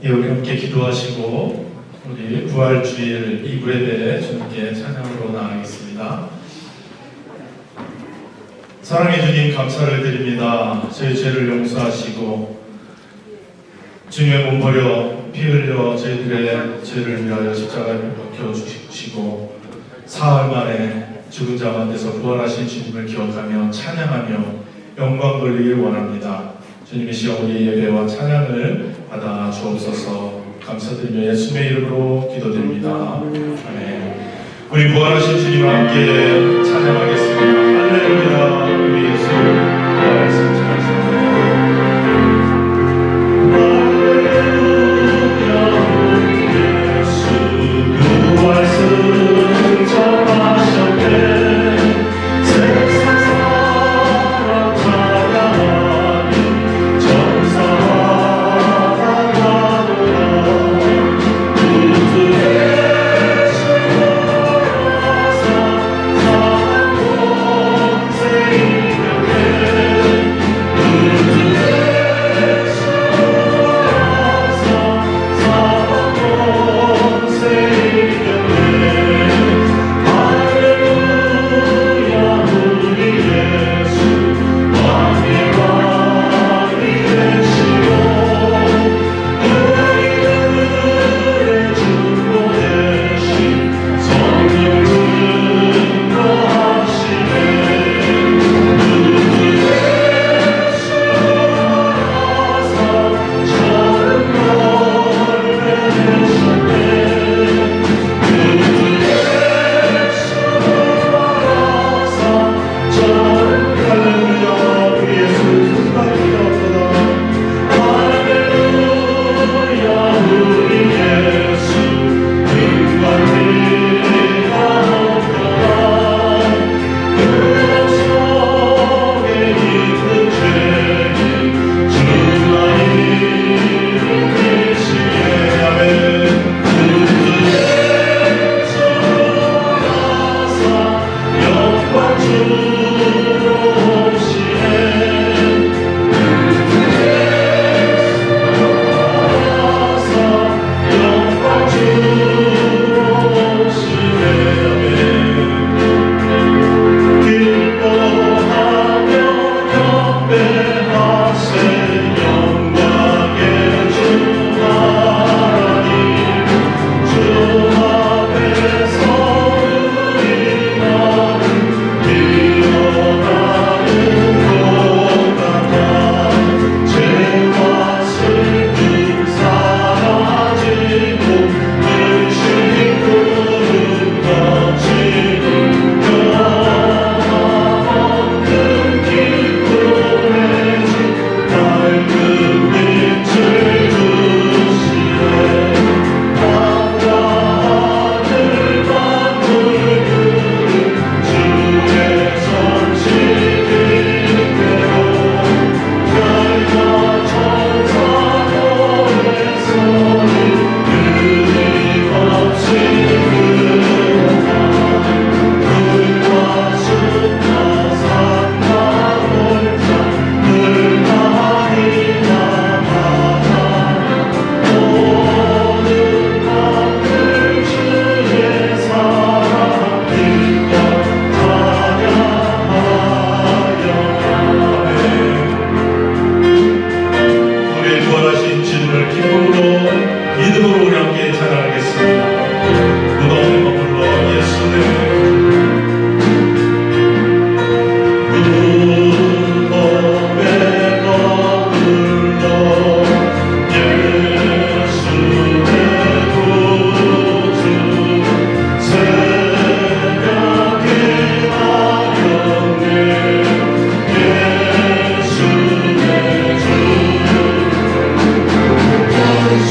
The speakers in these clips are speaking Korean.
예, 우리 함께 기도하시고 우리 부활주일 2부 예배 주님께 찬양으로 나아가겠습니다. 사랑해 주님 감사를 드립니다. 저희 죄를 용서하시고 주님의 몸 버려 피 흘려 저희들의 죄를 위하여 십자가에 박혀주시고 사흘 만에 죽은 자 가운데서 부활하신 주님을 기억하며 찬양하며 영광 돌리길 원합니다. 주님의 시간 우리의 예배와 찬양을 받아 주옵소서. 감사드리며 예수님의 이름으로 기도드립니다. 아멘. 우리 부활하신 주님과 함께 찬양하겠습니다. 할렐루야. 우리 예수 부활하신 주님.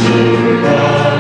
주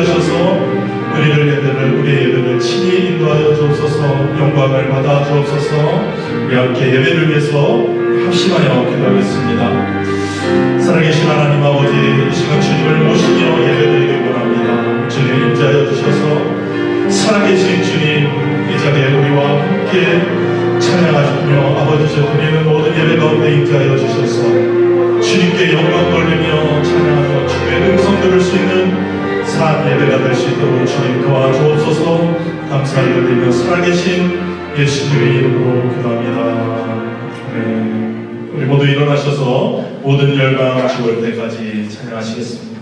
함께하셔서 우리의 예배를 친히 인도하여 주옵소서. 영광을 받아 주옵소서. 우리 함께 예배를 위해서 합심하여 기도하겠습니다. 살아계신 하나님 아버지, 이 시간 주님을 모시며 예배드리기 원합니다. 주님 임재하여 주셔서 살아계신 주님, 이 자리에 우리와 함께 찬양하시며 아버지 저 드리는 모든 예배 가운데 임재하여 주셔서 주님께 영광 돌리며 찬양하며 주의 음성 들을 수 있는 산 예배가 될 수 있도록 주님 도와주옵소서. 감사를 드리며 살아계신 예수님의 이름으로 기도합니다. 네. 우리 모두 일어나셔서 모든 열방 죽을 때까지 찬양하시겠습니다.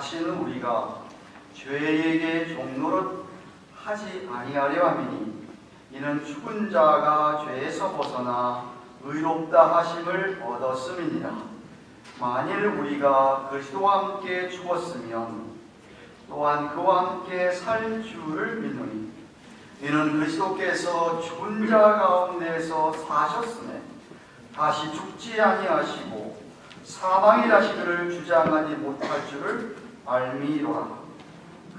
다시는 우리가 죄에게 종노릇 하지 아니하려 함이니 이는 죽은 자가 죄에서 벗어나 의롭다 하심을 얻었음이니라. 만일 우리가 그리스도와 함께 죽었으면 또한 그와 함께 살 줄을 믿노니 이는 그리스도께서 죽은 자 가운데서 사셨음에 다시 죽지 아니하시고 사망의 자식을 주장하지 못할 줄을 알미로라.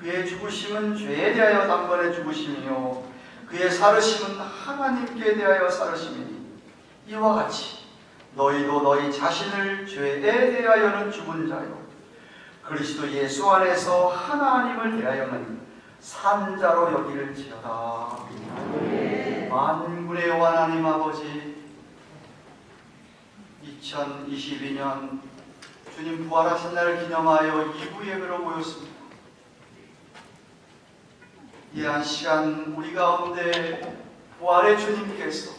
그의 죽으심은 죄에 대하여 단번에 죽으심이요 그의 살으심은 하나님께 대하여 살으심이니 이와 같이 너희도 너희 자신을 죄에 대하여는 죽은 자요 그리스도 예수 안에서 하나님을 대하여는 산 자로 여기를지어다. 만군의 하나님 아버지, 2022년 주님 부활하신 날을 기념하여 2부 예배로 모였습니다. 이 한 시간 우리 가운데 부활의 주님께서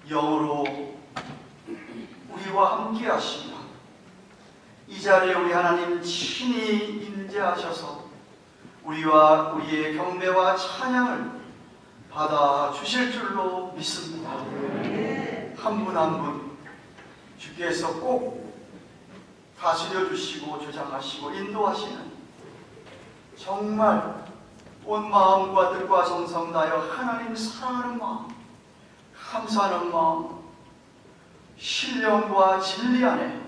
영으로 우리와 함께 하시며 이 자리에 우리 하나님 친히 임재하셔서 우리와 우리의 경배와 찬양을 받아 주실 줄로 믿습니다. 한 분 한 분 주께서 꼭 다스려 주시고 조장하시고 인도하시는 정말 온 마음과 뜻과 정성 다하여 하나님 사랑하는 마음, 감사하는 마음, 신령과 진리 안에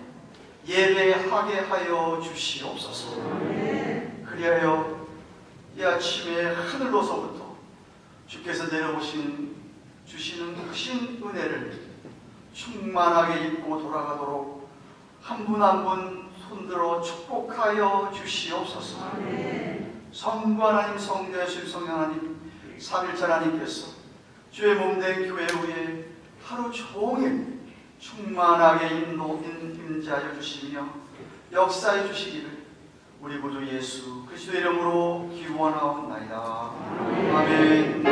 예배하게 하여 주시옵소서. 그리하여 이 아침에 하늘로서부터 주께서 주시는 크신 은혜를 충만하게 입고 돌아가도록 한 분 한 분 손들어 축복하여 주시옵소서. 성부 하나님, 성자 예수 성령 하나님, 삼일체 하나님께서 주의 몸된 교회 위에 하루 종일 충만하게 임재하여 주시며 역사해 주시기를 우리 구주 예수 그리스도의 이름으로 기원 원하옵나이다. 아멘.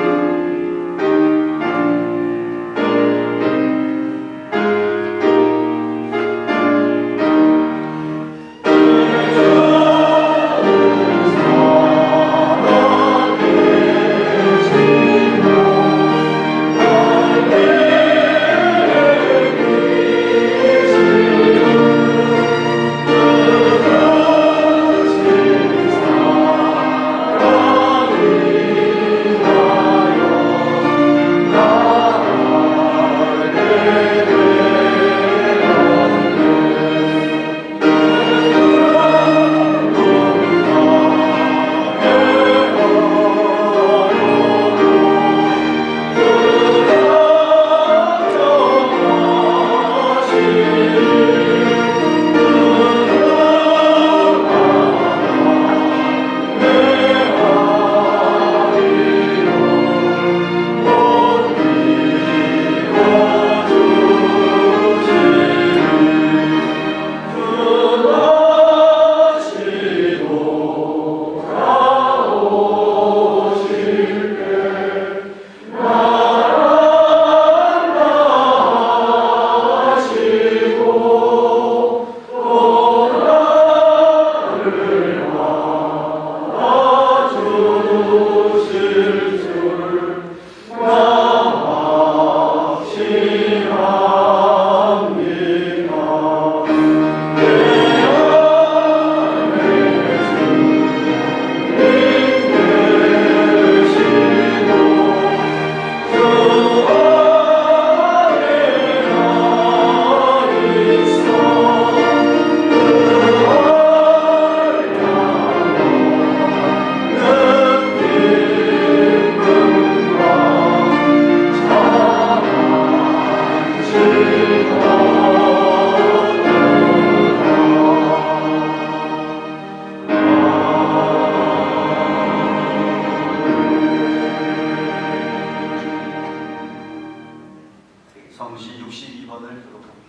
성시 62번을 기록합니다.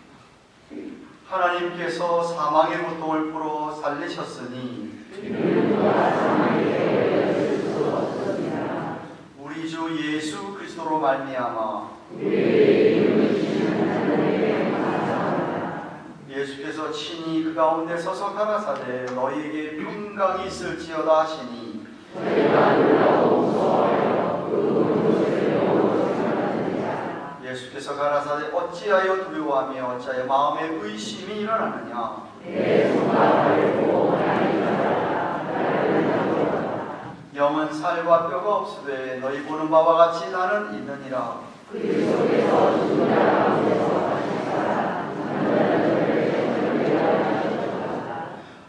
하나님께서 사망의 고통을 풀어 살리셨으니 우리 주 예수 그리스도로 말미암아 예수께서 친히 그 가운데 서서 가라사대 너희에게 평강이 있을지어다 하시니 예수께서 가라사대 어찌하여 두려워하며 어찌하여 마음에 의심이 일어나느냐. 영은 살과 뼈가 없으되 너희 보는 바와 같이 나는 있느니라.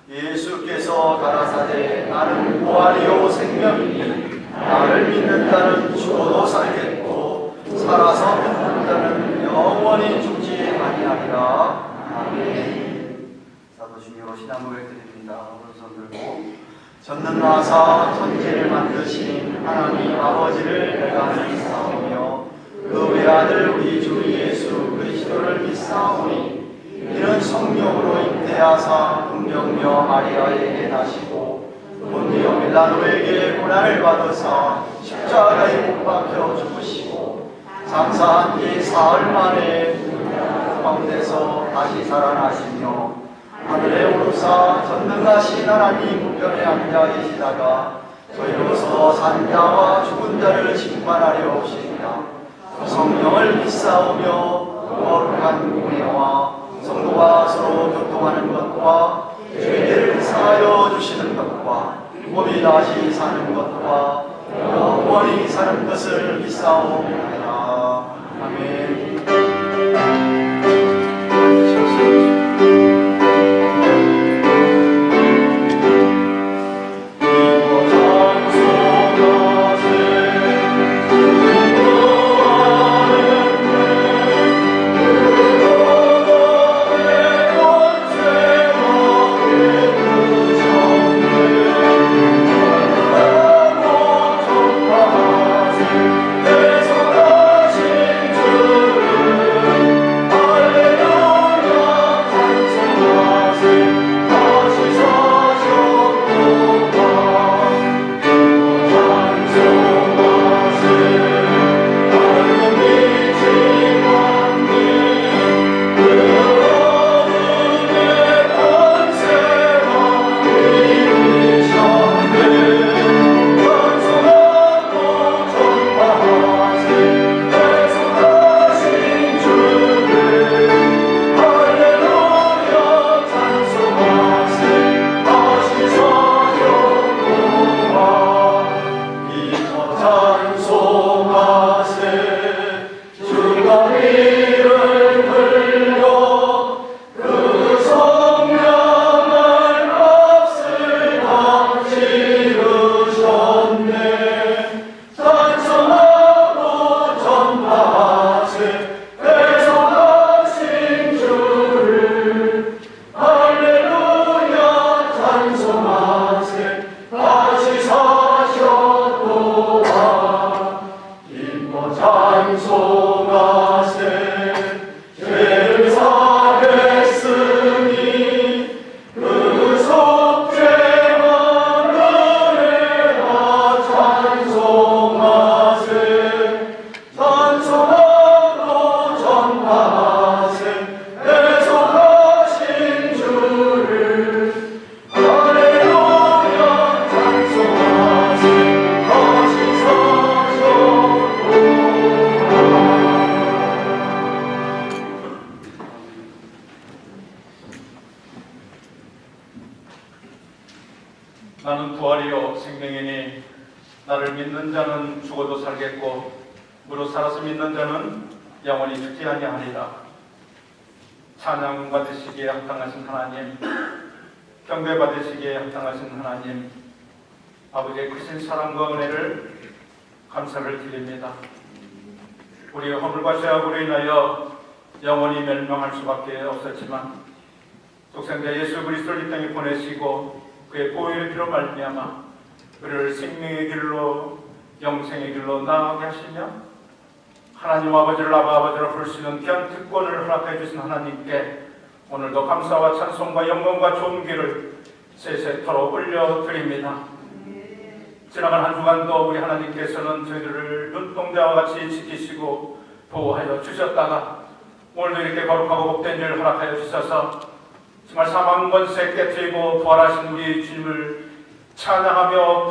예수께서 가라사대 나는 부활이요 생명이니 나를 믿는 자는 죽어도 살겠고 살아서 믿는 자는 영원히 죽지 아니하리라. 아멘. 사도 중요로 신앙 고백 드립니다. 오른손 들고 전능하사 천지를 만드신 하나님 아버지를 내가 믿사오며 그 외아들 우리 주 예수 그리스도를 믿사오니 이는 성령으로 잉태하사 동정녀 마리아에게 나시고 본디오 빌라도에게 고난을 받으사 십자가에 못 박혀 죽으시고 장사한 지 사흘 만에 가운데서 다시 살아나시며 하늘에 오르사 전능하신 하나님 우편에 앉아 계시다가 저희로서 산 자와 죽은 자를 심판하려 오시니라. 성령을 믿사오며 거룩한 공예와 성도가 서로 교통하는 것과 죄를 사하여 주시는 것과 몸이 다시 사는 것과 영원히 사는 것을 믿사옵나이다. 아멘. 내 손 하신 주 말씀이 나를 믿는 자는 죽어도 살겠고 무릇 살아서 믿는 자는 영원히 죽지 아니하리라. 찬양 받으시기에 합당하신 하나님, 경배 받으시기에 합당하신 하나님, 아버지의 크신 사랑과 은혜를 감사를 드립니다. 우리의 허물과 죄악으로 인하여 영원히 멸망할 수밖에 없었지만 독생자 예수 그리스도를 이 땅에 보내시고 그의 보혈의 피로 말미암아 우리를 생명의 길로 영생의 길로 나아가게 하시며 하나님 아버지를 아버지로 부를 수 있는 귀한 특권을 허락해 주신 하나님께 오늘도 감사와 찬송과 영광과 존귀를 세세토록 올려드립니다. 지나간 한 주간도 우리 하나님께서는 저희들을 눈동자와 같이 지키시고 보호하여 주셨다가 오늘도 이렇게 거룩하고 복된 일을 허락하여 주셔서 정말 사망 권세 깨뜨리고 부활하신 우리 주님을 찬양하며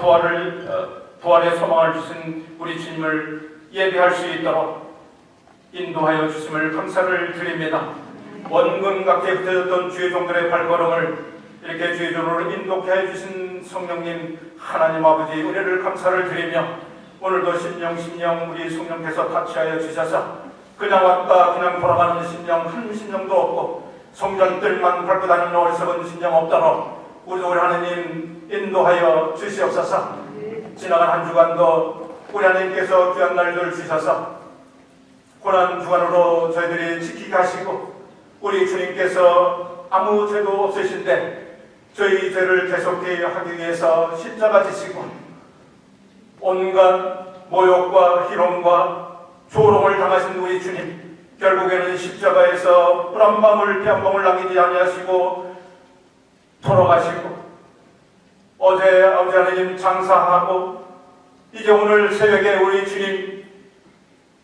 부활의 소망을 주신 우리 주님을 예배할 수 있도록 인도하여 주심을 감사를 드립니다. 원근 각지에 흩어졌던 주의 종들의 발걸음을 이렇게 주의 종으로 인도케 해주신 성령님 하나님 아버지 은혜를 감사를 드리며 오늘도 심령 우리 성령께서 타치하여 주셔서 그냥 왔다 그냥 돌아가는 심령 한 심령도 없고 성전들만 밟고 다니는 어리석은 심령 없도록 우리 하나님 인도하여 주시옵소서. 지나간 한 주간도 우리 하나님께서 귀한 날들 주셔서 고난 주간으로 저희들이 지키게 하시고 우리 주님께서 아무 죄도 없으신데 저희 죄를 대속케 하기 위해서 십자가 지시고 온갖 모욕과 희롱과 조롱을 당하신 우리 주님, 결국에는 십자가에서 물 한 방울 피 한 방울 남기지 아니하시고 돌아가시고 어제 아버지 하나님 장사하고 이제 오늘 새벽에 우리 주님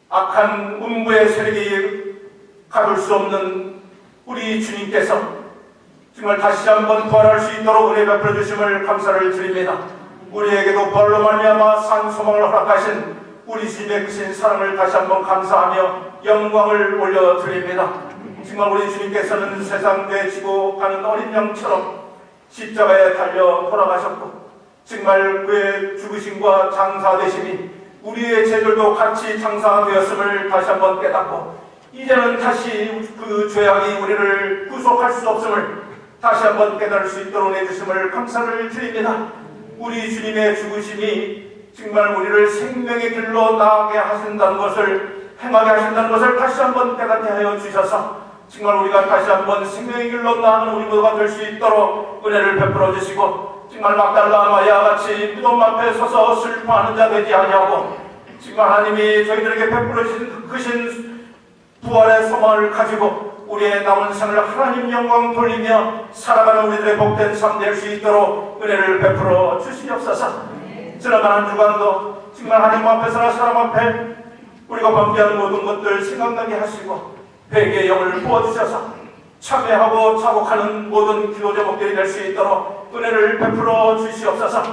악한 음부의 세력이 가둘 수 없는 우리 주님께서 정말 다시 한번 부활할 수 있도록 은혜 베풀어 주심을 감사를 드립니다. 우리에게도 부활로 말미암아 산 소망을 허락하신 우리 주님의 크신 사랑을 다시 한번 감사하며 영광을 올려드립니다. 정말 우리 주님께서는 세상 되지고 가는 어린 양처럼 십자가에 달려 돌아가셨고 정말 그의 죽으심과 장사되심이 우리의 죄들도 같이 장사되었음을 다시 한번 깨닫고 이제는 다시 그 죄악이 우리를 구속할 수 없음을 다시 한번 깨달을 수 있도록 해주심을 감사를 드립니다. 우리 주님의 죽으심이 정말 우리를 생명의 길로 나아가게 하신다는 것을 행하게 하신다는 것을 다시 한번 깨닫게 하여 주셔서 정말 우리가 다시 한번 생명의 길로 나아가는 우리 모두가 될 수 있도록 은혜를 베풀어 주시고 정말 막달라 마리아 같이 무덤 앞에 서서 슬퍼하는 자 되지 아니하고 정말 하나님이 저희들에게 베풀어 주신 크신 부활의 소망을 가지고 우리의 남은 생을 하나님 영광 돌리며 살아가는 우리들의 복된 삶 될 수 있도록 은혜를 베풀어 주시옵소서. 지나가는 주간도 정말 하나님 앞에서나 사람 앞에 우리가 범죄한 모든 것들 생각나게 하시고 회개의 영을 부어주셔서 참회하고 자복하는 모든 기도 제목들이 될 수 있도록 은혜를 베풀어 주시옵소서.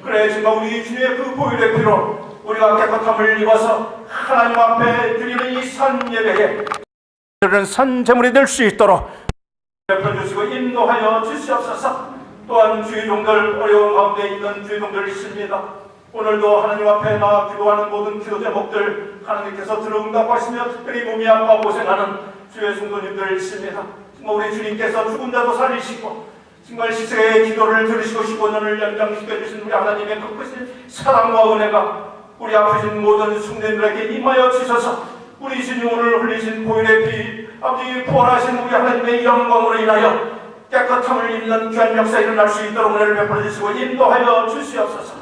그래 정말 우리 주님의 그 보혈의 피로 우리가 깨끗함을 입어서 하나님 앞에 드리는 이 산 예배에 그런 산 제물이 될 수 있도록 베풀어 주시고 인도하여 주시옵소서. 또한 주의 종들 어려운 가운데 있는 주의 종들 있습니다. 오늘도 하나님 앞에 나와 기도하는 모든 기도 제목들 하나님께서 들어응답하시며 특별히 몸이 아파 고생하는 주의 성도님들 있습니다. 정말 우리 주님께서 죽은 자도 살리시고 정말 시세의 기도를 들으시고 15년을 연장시켜 주신 우리 하나님의 그 크신 사랑과 은혜가 우리 아프신 모든 성도님들에게 임하여 주셔서 우리 주님 오늘 흘리신 보혈의 피 아버지 부활하신 우리 하나님의 영광으로 인하여 깨끗함을 입는 귀한 역사 일어날 수 있도록 은혜를 베풀어 주시고 인도하여 주시옵소서.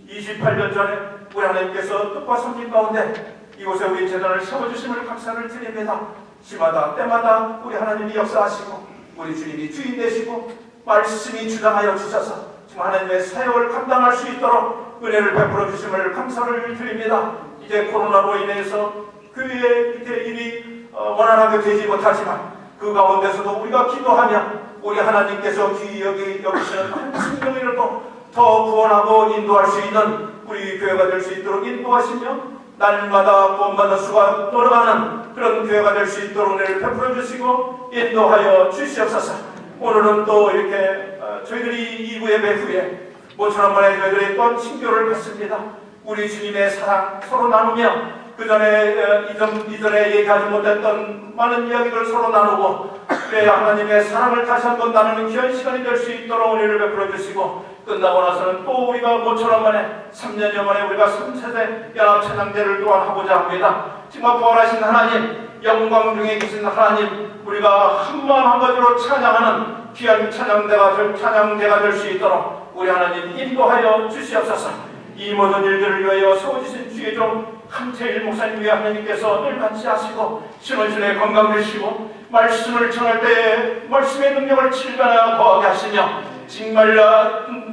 28년 전에 우리 하나님께서 뜻과 섬김 가운데 이곳에 우리 재단을 세워주심을 감사를 드립니다. 시마다 때마다 우리 하나님이 역사하시고 우리 주님이 주인 되시고 말씀이 주장하여 주셔서 정말 하나님의 사역을 감당할 수 있도록 은혜를 베풀어 주심을 감사를 드립니다. 이제 코로나로 인해서 교회의 이제 일이 원활하게 되지 못하지만 그 가운데서도 우리가 기도하며 우리 하나님께서 귀히 여기시는 한 생명이라도 더 구원하고 인도할 수 있는 우리 교회가 될 수 있도록 인도하시며 날마다 구원받는 수가 늘어가는 그런 교회가 될 수 있도록 은혜를 베풀어 주시고 인도하여 주시옵소서. 오늘은 또 이렇게 저희들이 2부 예배 후에 모처럼 만에 저희들이 또 친교를 받습니다. 우리 주님의 사랑 서로 나누며 그 전에 이전에 얘기하지 못했던 많은 이야기를 서로 나누고 그래 하나님의 사랑을 다시 한번 나누는 귀한 시간이 될 수 있도록 은혜를 베풀어 주시고 끝나고 나서는 또 우리가 모처럼 만에 3년여 만에 우리가 3세대 연합 찬양대를 또한 하고자 합니다. 정말 부활하신 하나님, 영광 중에 계신 하나님, 우리가 한마음 한가지로 찬양하는 귀한 찬양대가 될 수 있도록 우리 하나님 인도하여 주시옵소서. 이 모든 일들을 위하여 세워주신 주의 종 함태일 목사님 위에 하나님께서 늘 같이 하시고 신원신의 건강 되시고 말씀을 전할 때에 말씀의 능력을 7배나 더하게 하시며 정말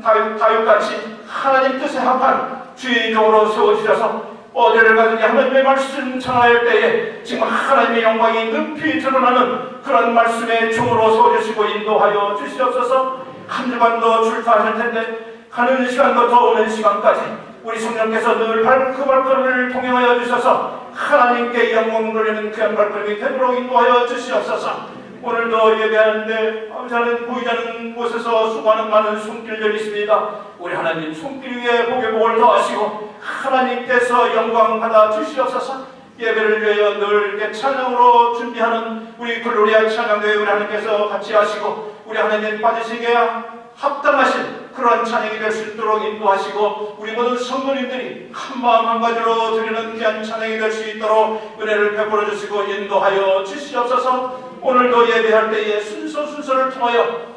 다윗같이 하나님 뜻에 합한 주의 종으로 세워주셔서 어디를 가든지 하나님의 말씀 전할 때에 정말 하나님의 영광이 높이 드러나는 그런 말씀의 종으로 세워주시고 인도하여 주시옵소서. 한 주간도 출타하실 텐데 가는 시간도 더 오는 시간까지 우리 성령께서 늘 그 발걸음을 통행하여 주셔서 하나님께 영광 돌리는 귀한 발걸음이 되도록 인도하여 주시옵소서. 오늘도 예배하는데 저는 보이지 않는 곳에서 수많은 많은 손길들이 있습니다. 우리 하나님 손길 위에 복의 복을 더하시고 하나님께서 영광 받아 주시옵소서. 예배를 위하여 늘 이렇게 찬양으로 준비하는 우리 글로리아 찬양대회 우리 하나님께서 같이 하시고 우리 하나님 받으시기에 합당하신 그러한 찬양이 될 수 있도록 인도하시고 우리 모든 성도님들이 한마음 한가지로 드리는 귀한 찬양이 될 수 있도록 은혜를 베풀어 주시고 인도하여 주시옵소서. 오늘도 예배할 때에 순서를 통하여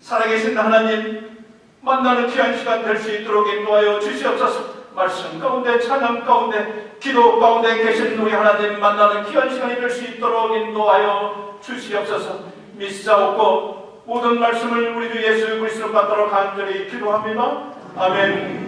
살아계신 하나님 만나는 귀한 시간 될 수 있도록 인도하여 주시옵소서. 말씀 가운데 찬양 가운데 기도 가운데 계신 우리 하나님 만나는 귀한 시간이 될 수 있도록 인도하여 주시옵소서. 미사옵고 모든 말씀을 우리 주 예수 그리스도 받도록 간절히 기도합니다. 아멘.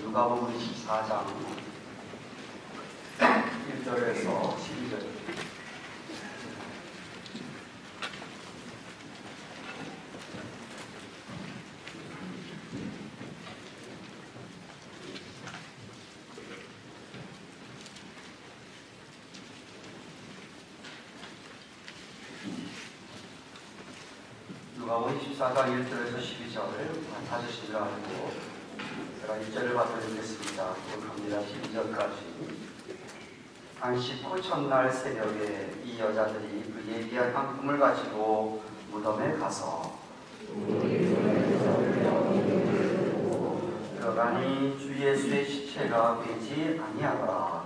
누가복음 24장 1절에서 12절. 누가복음 24장 1절에서 12절을 찾으시려 하고 제가 1절을 받아드리겠습니다. 기록합니다. 12절까지. 안식 후 첫날 새벽에 이 여자들이 그 예비한 향품을 가지고 무덤에 가서 들어가니 주 예수의 시체가 되지 아니하더라.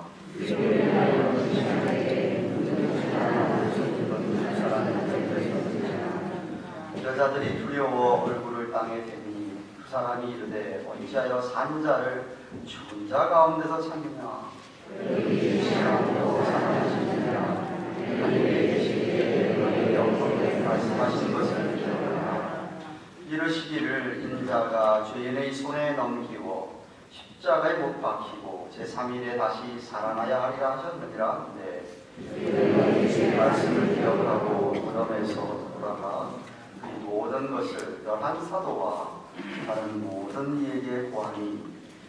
여자들이 두려워 얼굴을 땅에 대니 두 사람이 이르되 어찌하여 산 자를 죽은 자 가운데서 찾느냐. 말씀하신 것을 기억하라. 이르시기를 인자가 죄인의 손에 넘기고 십자가에 못 박히고 제3일에 다시 살아나야 하리라 하셨느니라. 네. 말씀을 기억하고 무덤에서 돌아가 그 모든 것을 11사도와 다른 모든 이에게 고하니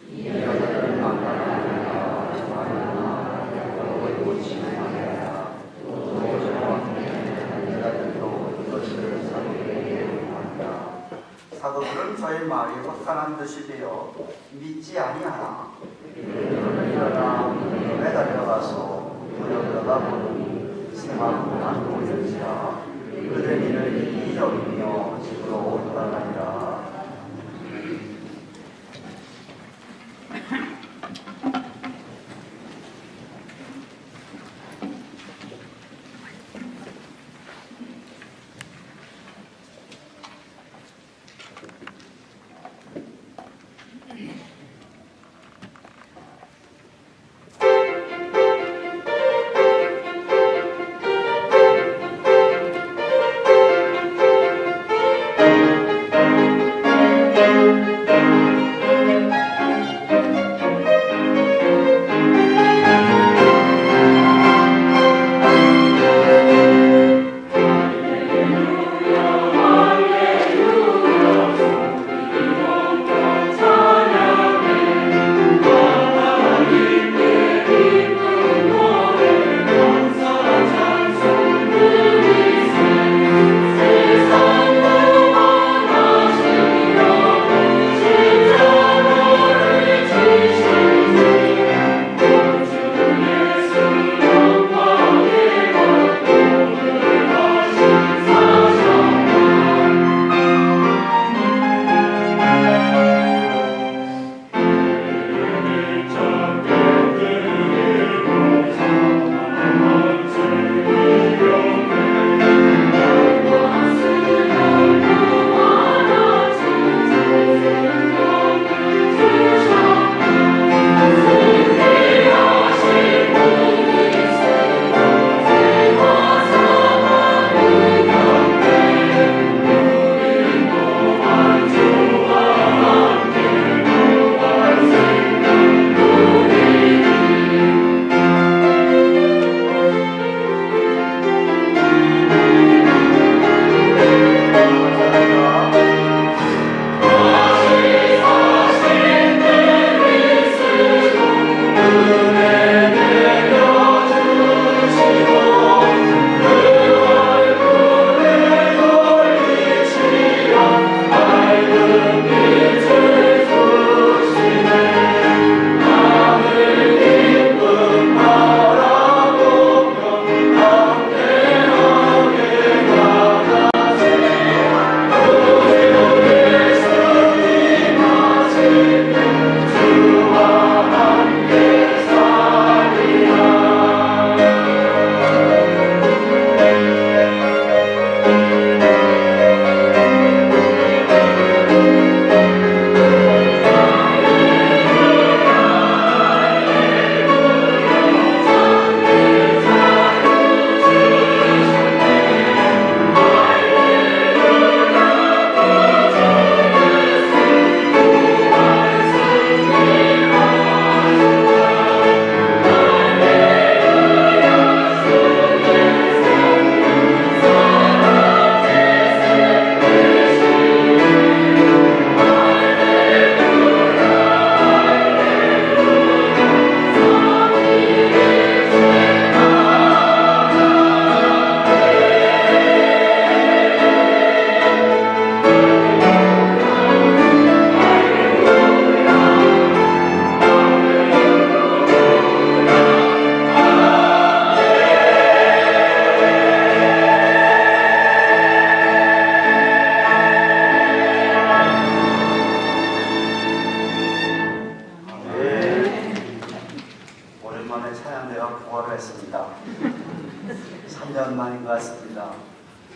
이 여자들을 만나라 정하였나 너의 고침을 만나라 또 저와 함께 여자들도 이것을 사도에게 고한다. 사도들은 저의 말이 확산한 듯이 되어 믿지 아니하나 일어나 무덤에 달려가서 무덤 들여다보니 생황만 보일지라 그들의 이를 이 여기며 집으로 돌아가니라.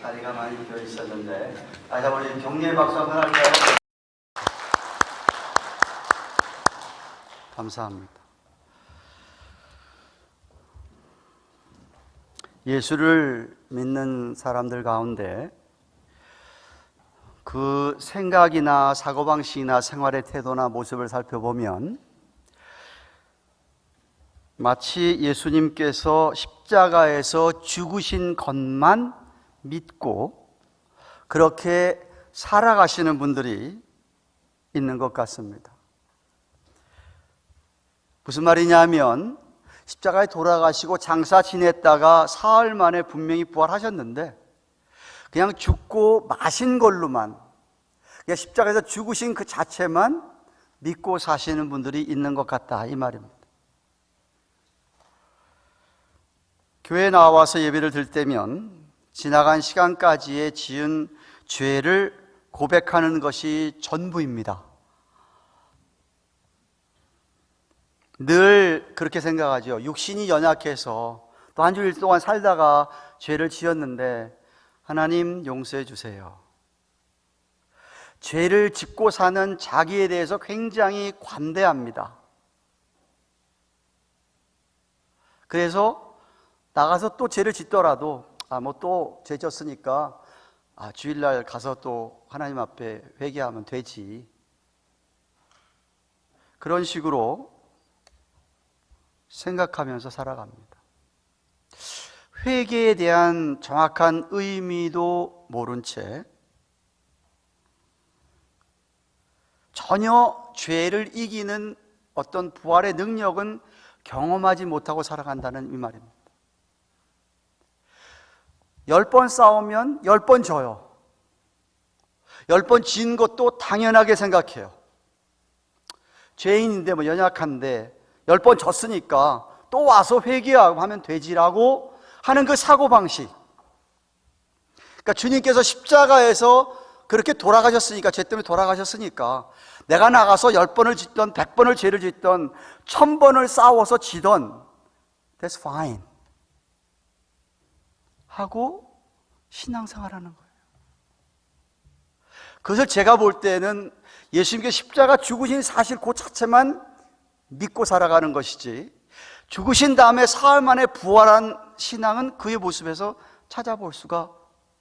자리가 많이 비어 있었는데 다시 한번 우리 격려의 박수 한번 할까요? 감사합니다. 예수를 믿는 사람들 가운데 그 생각이나 사고방식이나 생활의 태도나 모습을 살펴보면 마치 예수님께서 십자가에서 죽으신 것만 믿고 그렇게 살아가시는 분들이 있는 것 같습니다. 무슨 말이냐면 십자가에 돌아가시고 장사 지냈다가 사흘 만에 분명히 부활하셨는데 그냥 죽고 마신 걸로만, 그냥 십자가에서 죽으신 그 자체만 믿고 사시는 분들이 있는 것 같다, 이 말입니다. 교회에 나와서 예배를 드릴 때면 지나간 시간까지의 지은 죄를 고백하는 것이 전부입니다. 늘 그렇게 생각하죠. 육신이 연약해서 또 한 주일 동안 살다가 죄를 지었는데 하나님 용서해 주세요. 죄를 짓고 사는 자기에 대해서 굉장히 관대합니다. 그래서 나가서 또 죄를 짓더라도 또 죄 졌으니까 주일날 가서 또 하나님 앞에 회개하면 되지, 그런 식으로 생각하면서 살아갑니다. 회개에 대한 정확한 의미도 모른 채 전혀 죄를 이기는 어떤 부활의 능력은 경험하지 못하고 살아간다는 이 말입니다. 10번 싸우면 10번 져요. 10번 진 것도 당연하게 생각해요. 죄인인데 연약한데 10번 졌으니까 또 와서 회개하고 하면 되지라고 하는 그 사고방식. 그러니까 주님께서 십자가에서 그렇게 돌아가셨으니까, 죄 때문에 돌아가셨으니까 내가 나가서 10번을 짓던 100번을 죄를 짓던 1000번을 싸워서 지던 That's fine 하고 신앙생활하는 거예요. 그것을 제가 볼 때는 예수님께 십자가 죽으신 사실 그 자체만 믿고 살아가는 것이지, 죽으신 다음에 사흘 만에 부활한 신앙은 그의 모습에서 찾아볼 수가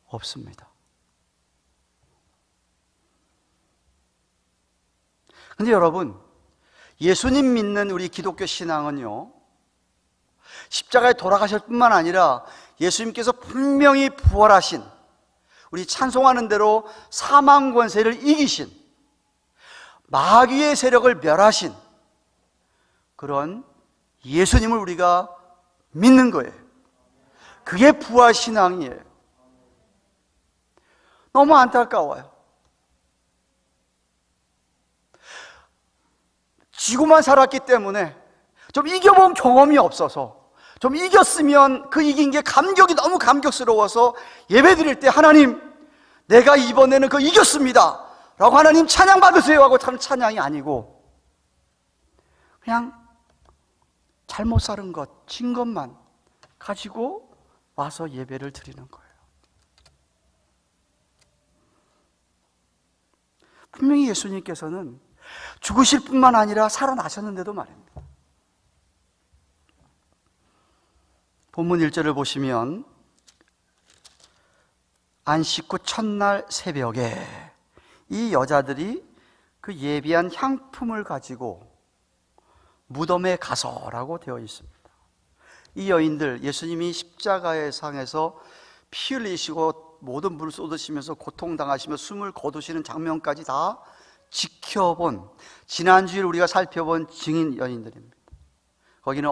없습니다. 근데 여러분, 예수님 믿는 우리 기독교 신앙은요, 십자가에 돌아가실 뿐만 아니라 예수님께서 분명히 부활하신, 우리 찬송하는 대로 사망 권세를 이기신, 마귀의 세력을 멸하신 그런 예수님을 우리가 믿는 거예요. 그게 부활 신앙이에요. 너무 안타까워요. 지고만 살았기 때문에 좀 이겨본 경험이 없어서, 좀 이겼으면 그 이긴 게 감격이 너무 감격스러워서 예배 드릴 때 하나님, 내가 이번에는 그 이겼습니다 라고 하나님 찬양 받으세요 하고 참 찬양이 아니고 그냥 잘못 살은 것, 진 것만 가지고 와서 예배를 드리는 거예요. 분명히 예수님께서는 죽으실 뿐만 아니라 살아나셨는데도 말입니다. 본문 1절을 보시면 안식 후 첫날 새벽에 이 여자들이 그 예비한 향품을 가지고 무덤에 가서라고 되어 있습니다. 이 여인들, 예수님이 십자가의 상에서 피 흘리시고 모든 물을 쏟으시면서 고통당하시며 숨을 거두시는 장면까지 다 지켜본, 지난주에 우리가 살펴본 증인 여인들입니다. 거기는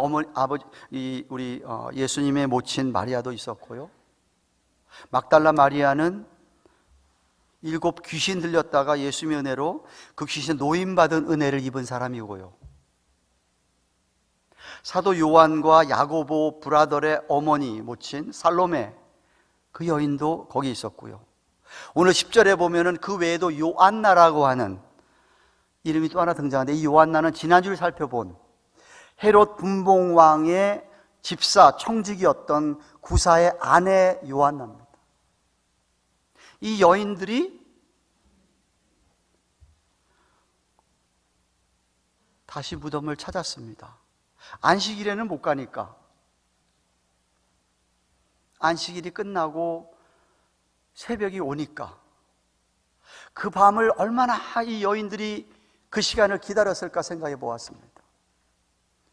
우리 예수님의 모친 마리아도 있었고요, 막달라 마리아는 7 귀신 들렸다가 예수님의 은혜로 그 귀신 노임받은 은혜를 입은 사람이고요, 사도 요한과 야고보 브라더의 어머니 모친 살로메, 그 여인도 거기 있었고요, 오늘 10절에 보면은 그 외에도 요안나라고 하는 이름이 또 하나 등장하는데, 이 요안나는 지난주를 살펴본 헤롯 분봉왕의 집사 청직이었던 구사의 아내 요안나입니다. 이 여인들이 다시 무덤을 찾았습니다. 안식일에는 못 가니까. 안식일이 끝나고 새벽이 오니까 그 밤을 얼마나 이 여인들이 그 시간을 기다렸을까 생각해 보았습니다.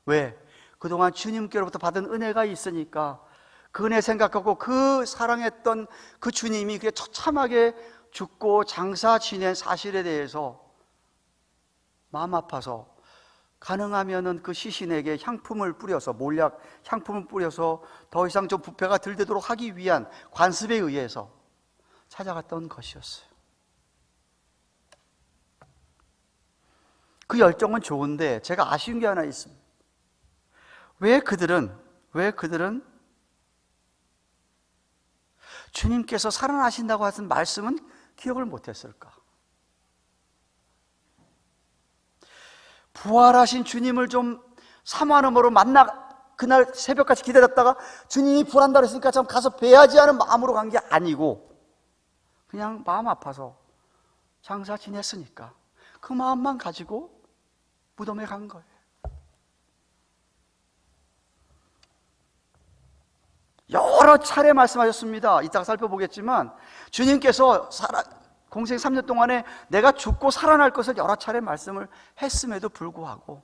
왜? 그동안 주님께로부터 받은 은혜가 있으니까 그 은혜 생각하고 그 사랑했던 그 주님이 그렇게 처참하게 죽고 장사 지낸 사실에 대해서 마음 아파서 가능하면은 그 시신에게 향품을 뿌려서, 몰약 향품을 뿌려서 더 이상 좀 부패가 덜 되도록 하기 위한 관습에 의해서 찾아갔던 것이었어요. 그 열정은 좋은데 제가 아쉬운 게 하나 있습니다. 왜 그들은 주님께서 살아나신다고 하신 말씀은 기억을 못했을까? 부활하신 주님을 좀 사모하는 그날 새벽까지 기다렸다가 주님이 부활한다고 했으니까 좀 가서 뵈야지 하는 마음으로 간 게 아니고 그냥 마음 아파서 장사 지냈으니까 그 마음만 가지고 무덤에 간 거예요. 여러 차례 말씀하셨습니다. 이따가 살펴보겠지만 주님께서 공생 3년 동안에 내가 죽고 살아날 것을 여러 차례 말씀을 했음에도 불구하고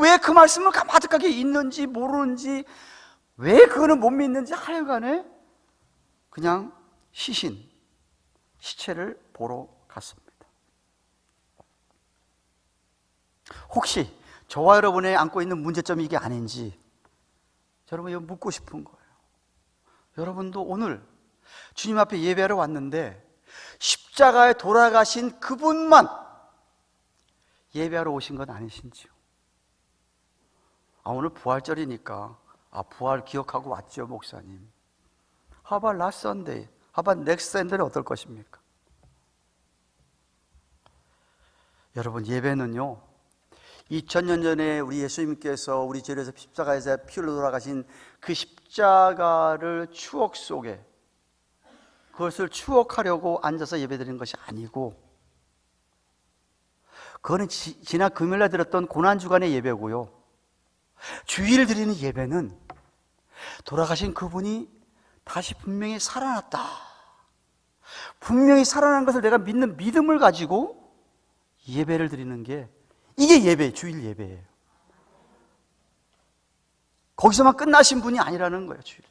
왜 그 말씀을 가마득하게 있는지 모르는지 왜 그거는 못 믿는지 하여간에 그냥 시체를 보러 갔습니다. 혹시 저와 여러분의 안고 있는 문제점이 이게 아닌지 여러분 이거 묻고 싶은 거예요. 여러분도 오늘 주님 앞에 예배하러 왔는데 십자가에 돌아가신 그분만 예배하러 오신 건 아니신지요? 오늘 부활절이니까 부활 기억하고 왔죠 목사님. How about last Sunday? How about next Sunday는 어떨 것입니까? 여러분 예배는요 2000년 전에 우리 예수님께서 우리 죄를 위해서 십자가에서 피 흘려 돌아가신 그 십자가를 추억 속에 그것을 추억하려고 앉아서 예배드리는 것이 아니고 그거는 지난 금요일날 드렸던 고난주간의 예배고요. 주일 드리는 예배는 돌아가신 그분이 다시 분명히 살아났다. 분명히 살아난 것을 내가 믿는 믿음을 가지고 예배를 드리는 게 이게 예배, 주일 예배예요. 거기서만 끝나신 분이 아니라는 거예요, 주일.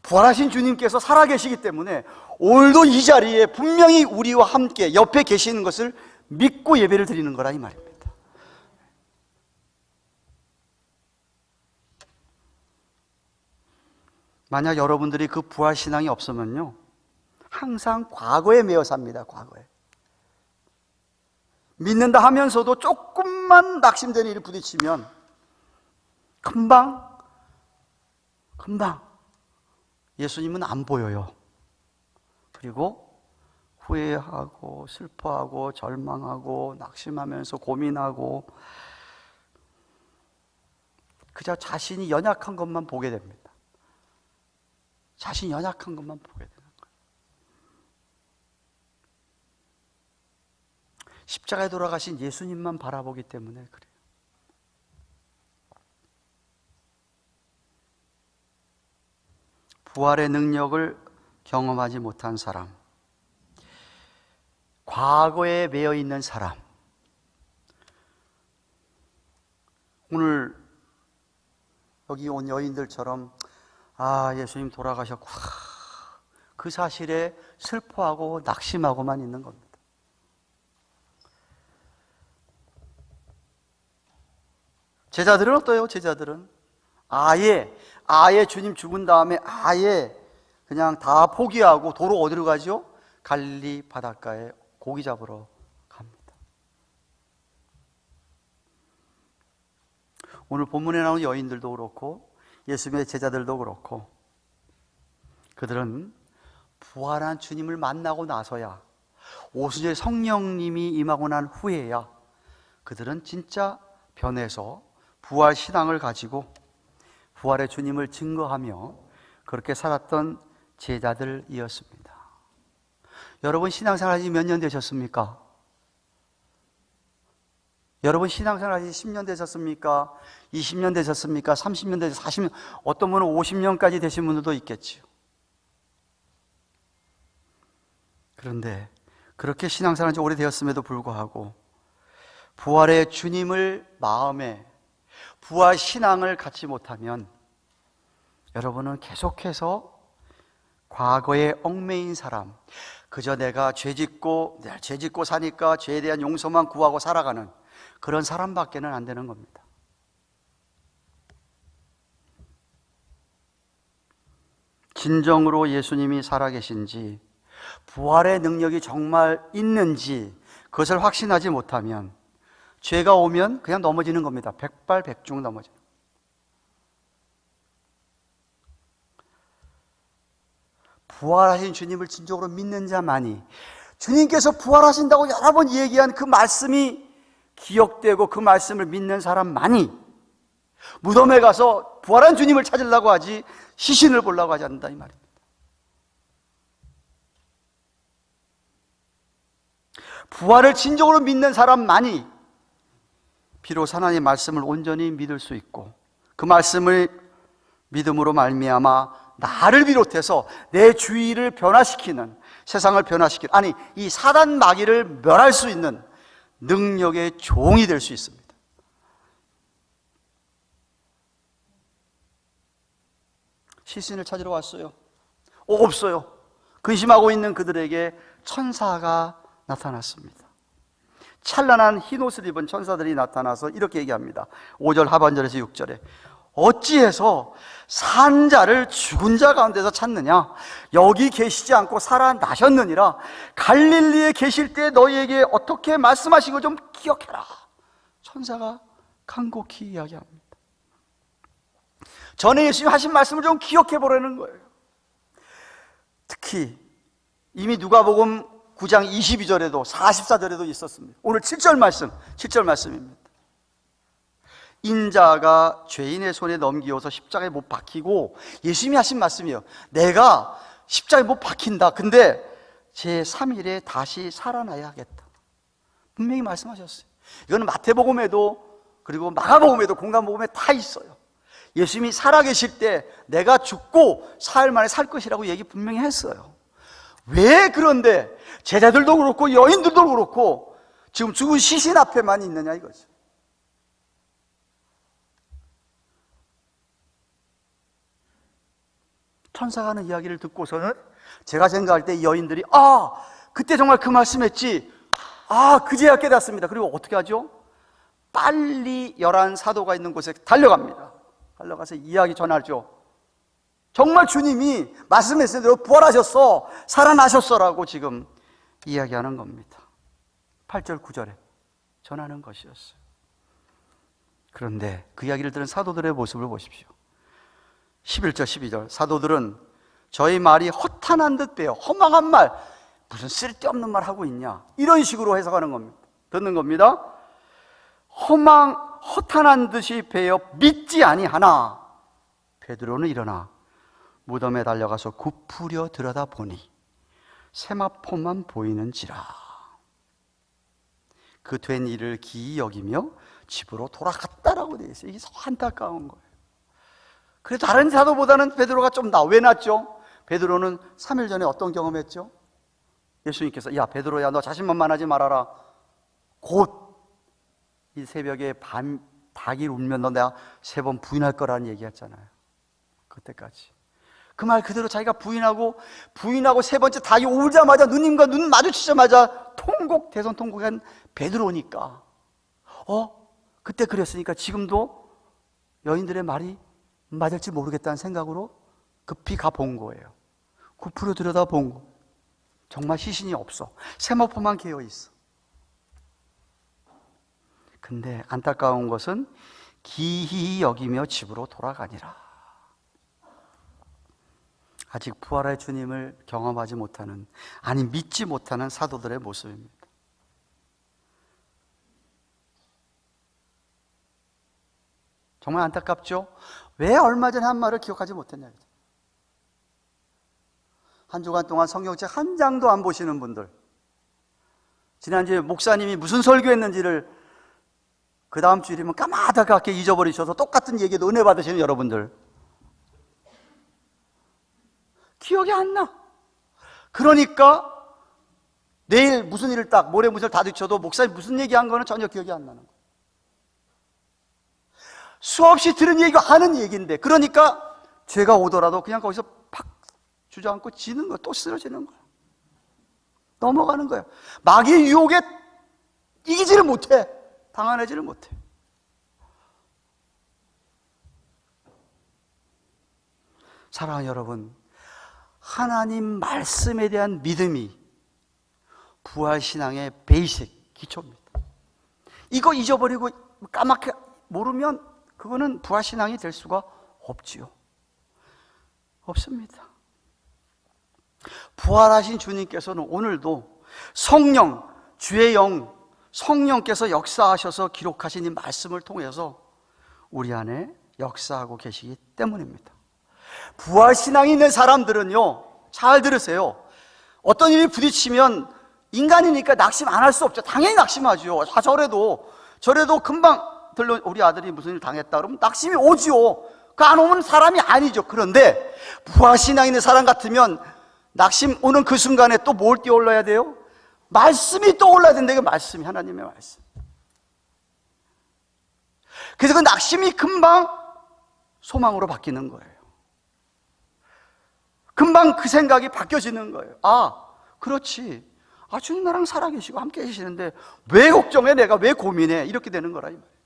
부활하신 주님께서 살아계시기 때문에 오늘도 이 자리에 분명히 우리와 함께 옆에 계시는 것을 믿고 예배를 드리는 거라 이 말입니다. 만약 여러분들이 그 부활신앙이 없으면요 항상 과거에 매여 삽니다. 과거에 믿는다 하면서도 조금만 낙심되는 일이 부딪히면 금방 예수님은 안 보여요. 그리고 후회하고 슬퍼하고 절망하고 낙심하면서 고민하고 그저 자신이 연약한 것만 보게 됩니다. 자신이 연약한 것만 보게 되는 거예요. 십자가에 돌아가신 예수님만 바라보기 때문에 그래요. 부활의 능력을 경험하지 못한 사람, 과거에 매여 있는 사람, 오늘 여기 온 여인들처럼 예수님 돌아가셨구나 그 사실에 슬퍼하고 낙심하고만 있는 겁니다. 제자들은 어때요? 제자들은 아예 주님 죽은 다음에 아예 그냥 다 포기하고 도로 어디로 가죠? 갈릴리 바닷가에 고기 잡으러 갑니다. 오늘 본문에 나오는 여인들도 그렇고 예수님의 제자들도 그렇고 그들은 부활한 주님을 만나고 나서야 오순절 성령님이 임하고 난 후에야 그들은 진짜 변해서 부활 신앙을 가지고 부활의 주님을 증거하며 그렇게 살았던 제자들이었습니다. 여러분 신앙생활 하신 몇 년 되셨습니까? 여러분 신앙생활 하신 10년 되셨습니까? 20년 되셨습니까? 30년 되셨습니까? 40년, 어떤 분은 50년까지 되신 분들도 있겠지요. 그런데 그렇게 신앙생활 지 오래되었음에도 불구하고 부활의 주님을 마음에, 부활 신앙을 갖지 못하면 여러분은 계속해서 과거에 얽매인 사람, 그저 내가 죄 짓고 사니까 죄에 대한 용서만 구하고 살아가는 그런 사람밖에는 안 되는 겁니다. 진정으로 예수님이 살아계신지, 부활의 능력이 정말 있는지 그것을 확신하지 못하면 죄가 오면 그냥 넘어지는 겁니다. 백발백중 넘어지는. 부활하신 주님을 진정으로 믿는 자만이, 주님께서 부활하신다고 여러 번 얘기한 그 말씀이 기억되고 그 말씀을 믿는 사람만이 무덤에 가서 부활한 주님을 찾으려고 하지 시신을 보려고 하지 않는다 이 말입니다. 부활을 진정으로 믿는 사람만이 비로소 하나님의 말씀을 온전히 믿을 수 있고, 그 말씀을 믿음으로 말미암아 나를 비롯해서 내 주위를 변화시키는, 세상을 변화시키는, 아니 이 사단 마귀를 멸할 수 있는 능력의 종이 될 수 있습니다. 시신을 찾으러 왔어요. 없어요. 근심하고 있는 그들에게 천사가 나타났습니다. 찬란한 흰옷을 입은 천사들이 나타나서 이렇게 얘기합니다. 5절 하반절에서 6절에 어찌해서 산 자를 죽은 자 가운데서 찾느냐? 여기 계시지 않고 살아나셨느니라. 갈릴리에 계실 때 너희에게 어떻게 말씀하신 걸 좀 기억해라. 천사가 간곡히 이야기합니다. 전에 예수님 하신 말씀을 좀 기억해 보라는 거예요. 특히 이미 누가복음 9장 22절에도 44절에도 있었습니다. 오늘 7절 말씀입니다. 인자가 죄인의 손에 넘기어서 십자가에 못 박히고, 예수님이 하신 말씀이에요. 내가 십자가에 못 박힌다. 근데 제3일에 다시 살아나야 하겠다. 분명히 말씀하셨어요. 이거는 마태복음에도 그리고 마가복음에도 공간복음에 다 있어요. 예수님이 살아계실 때 내가 죽고 사흘 만에 살 것이라고 얘기 분명히 했어요. 왜 그런데 제자들도 그렇고 여인들도 그렇고 지금 죽은 시신 앞에만 있느냐 이거죠. 천사가 하는 이야기를 듣고서는 제가 생각할 때 여인들이 그때 정말 그 말씀했지, 그제야 깨닫습니다. 그리고 어떻게 하죠? 빨리 11 사도가 있는 곳에 달려갑니다. 달려가서 이야기 전하죠. 정말 주님이 말씀하신 대로 부활하셨어, 살아나셨어라고 지금 이야기하는 겁니다. 8절 9절에 전하는 것이었어요. 그런데 그 이야기를 들은 사도들의 모습을 보십시오. 11절 12절 사도들은 저희 말이 허탄한 듯 빼요. 허망한 말, 무슨 쓸데없는 말 하고 있냐, 이런 식으로 해석하는 겁니다. 듣는 겁니다. 허탄한 듯이 베어 믿지 아니하나 베드로는 일어나 무덤에 달려가서 굽으려 들여다보니 세마포만 보이는지라. 그 된 일을 기이 여기며 집으로 돌아갔다라고 되어 있어요. 이게 안타까운 거예요. 그래도 다른 사도보다는 베드로가 좀 왜 낫죠? 베드로는 3일 전에 어떤 경험했죠? 예수님께서 야 베드로야, 너 자신만만하지 말아라. 곧 이 새벽에 닭이 울면 너 내가 3번 부인할 거라는 얘기했잖아요. 그때까지 그 말 그대로 자기가 부인하고 세 번째 닭이 울자마자 누님과 눈 마주치자마자 대성통곡한 베드로니까 그때 그랬으니까 지금도 여인들의 말이 맞을지 모르겠다는 생각으로 급히 가본 거예요. 굽으려 들여다본 거. 정말 시신이 없어. 세마포만 개어 있어. 근데 안타까운 것은 기히 여기며 집으로 돌아가니라. 아직 부활의 주님을 경험하지 못하는, 아니 믿지 못하는 사도들의 모습입니다. 정말 안타깝죠? 왜 얼마 전에 한 말을 기억하지 못했냐. 한 주간 동안 성경책 한 장도 안 보시는 분들, 지난주에 목사님이 무슨 설교했는지를 그 다음 주일이면 까마득하게 잊어버리셔서 똑같은 얘기도 은혜 받으시는 여러분들, 기억이 안 나. 그러니까 내일 무슨 일을 딱 모레 무슨 일을 다 뒤쳐도 목사님 무슨 얘기한 거는 전혀 기억이 안 나는 거예요. 수없이 들은 얘기가 하는 얘기인데, 그러니까 죄가 오더라도 그냥 거기서 팍 주저앉고 지는 거야. 또 쓰러지는 거야. 넘어가는 거야. 마귀의 유혹에 이기지를 못해. 당황하지를 못해. 사랑하는 여러분, 하나님 말씀에 대한 믿음이 부활신앙의 베이직, 기초입니다. 이거 잊어버리고 까맣게 모르면 그거는 부활신앙이 될 수가 없지요. 없습니다. 부활하신 주님께서는 오늘도 성령, 주의 영, 성령께서 역사하셔서 기록하신 이 말씀을 통해서 우리 안에 역사하고 계시기 때문입니다. 부활신앙이 있는 사람들은요, 잘 들으세요. 어떤 일이 부딪히면 인간이니까 낙심 안 할 수 없죠. 당연히 낙심하죠. 저래도 금방 우리 아들이 무슨 일 당했다 그러면 낙심이 오지요. 그 안 오면 사람이 아니죠. 그런데 부활신앙 있는 사람 같으면 낙심 오는 그 순간에 또 뭘 떠올라야 돼요? 말씀이 떠올라야 된다. 이게 말씀이, 하나님의 말씀. 그래서 그 낙심이 금방 소망으로 바뀌는 거예요. 금방 그 생각이 바뀌어지는 거예요. 아, 그렇지. 아, 주님 나랑 살아계시고 함께 계시는데 왜 걱정해? 내가 왜 고민해? 이렇게 되는 거라 이 말이죠.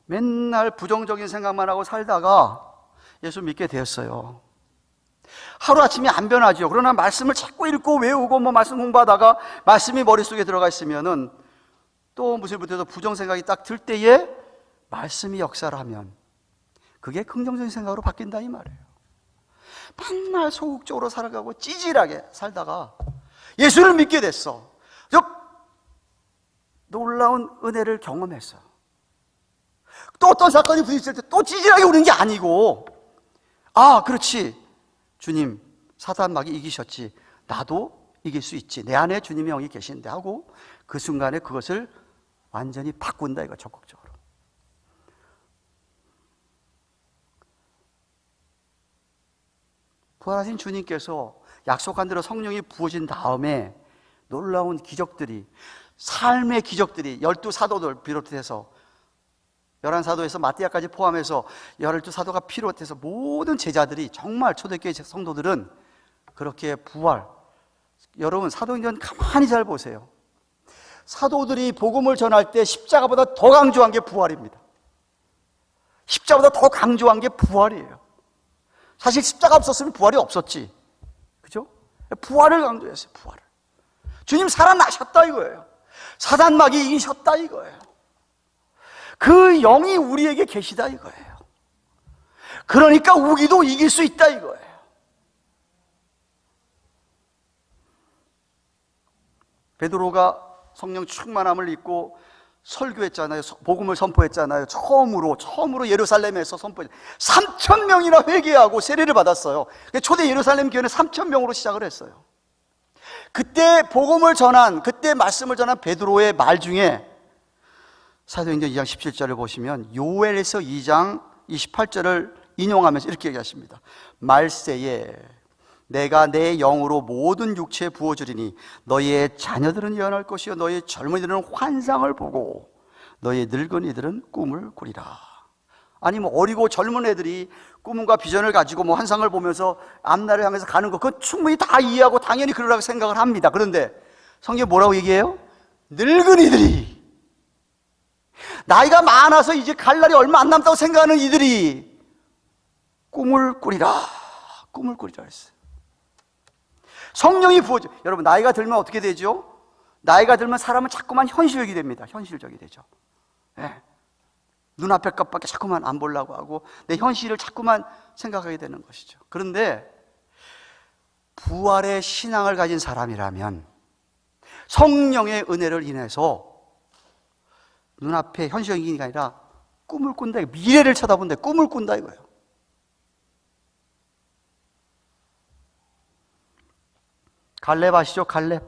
맨날 부정적인 생각만 하고 살다가 예수 믿게 되었어요. 하루아침에 안 변하죠. 그러나 말씀을 자꾸 읽고 외우고 말씀 공부하다가 말씀이 머릿속에 들어가 있으면은 또 무슨 부터서 부정 생각이 딱 들 때에 말씀이 역사를 하면 그게 긍정적인 생각으로 바뀐다 이 말이에요. 맨날 소극적으로 살아가고 찌질하게 살다가 예수를 믿게 됐어. 놀라운 은혜를 경험했어. 또 어떤 사건이 부딪힐 때 또 찌질하게 우는 게 아니고, 아, 그렇지. 주님, 사단 마귀 이기셨지. 나도 이길 수 있지. 내 안에 주님의 영이 계신데 하고 그 순간에 그것을 완전히 바꾼다 이거, 적극적으로. 부활하신 주님께서 약속한 대로 성령이 부어진 다음에 놀라운 기적들이, 삶의 기적들이 12사도들 비롯해서 11사도에서 마띠아까지 포함해서 12사도가 비롯해서 모든 제자들이, 정말 초대교회 성도들은 그렇게 부활. 여러분 사도행전 가만히 잘 보세요. 사도들이 복음을 전할 때 십자가보다 더 강조한 게 부활입니다. 십자가보다 더 강조한 게 부활이에요. 사실 십자가 없었으면 부활이 없었지, 그죠? 부활을 강조했어요. 부활을. 주님 살아나셨다 이거예요. 사단 마귀 이기셨다 이거예요. 그 영이 우리에게 계시다 이거예요. 그러니까 우기도 이길 수 있다 이거예요. 베드로가 성령 충만함을 입고 설교했잖아요. 복음을 선포했잖아요. 처음으로 예루살렘에서 선포했잖아요. 3,000명이나 회개하고 세례를 받았어요. 초대 예루살렘 교회는 3,000명으로 시작을 했어요. 그때 복음을 전한, 그때 말씀을 전한 베드로의 말 중에 사도행전 2장 17절을 보시면 요엘에서 2장 28절을 인용하면서 이렇게 얘기하십니다. 말세에 내가 내 영으로 모든 육체에 부어주리니 너희의 자녀들은 예언할 것이요 너희의 젊은이들은 환상을 보고 너희의 늙은이들은 꿈을 꾸리라. 아니 어리고 젊은 애들이 꿈과 비전을 가지고 환상을 보면서 앞날을 향해서 가는 거, 그건 충분히 다 이해하고 당연히 그러라고 생각을 합니다. 그런데 성경이 뭐라고 얘기해요? 늙은이들이, 나이가 많아서 이제 갈 날이 얼마 안 남다고 생각하는 이들이 꿈을 꾸리라 했어요. 성령이 부어져. 여러분 나이가 들면 어떻게 되죠? 나이가 들면 사람은 자꾸만 현실적이 됩니다. 현실적이 되죠. 네. 눈앞에 것밖에 자꾸만 안 보려고 하고 내 현실을 자꾸만 생각하게 되는 것이죠. 그런데 부활의 신앙을 가진 사람이라면 성령의 은혜를 인해서 눈앞에 현실적인 게 아니라 꿈을 꾼다. 미래를 쳐다본다. 꿈을 꾼다 이거예요. 갈렙 아시죠? 갈렙.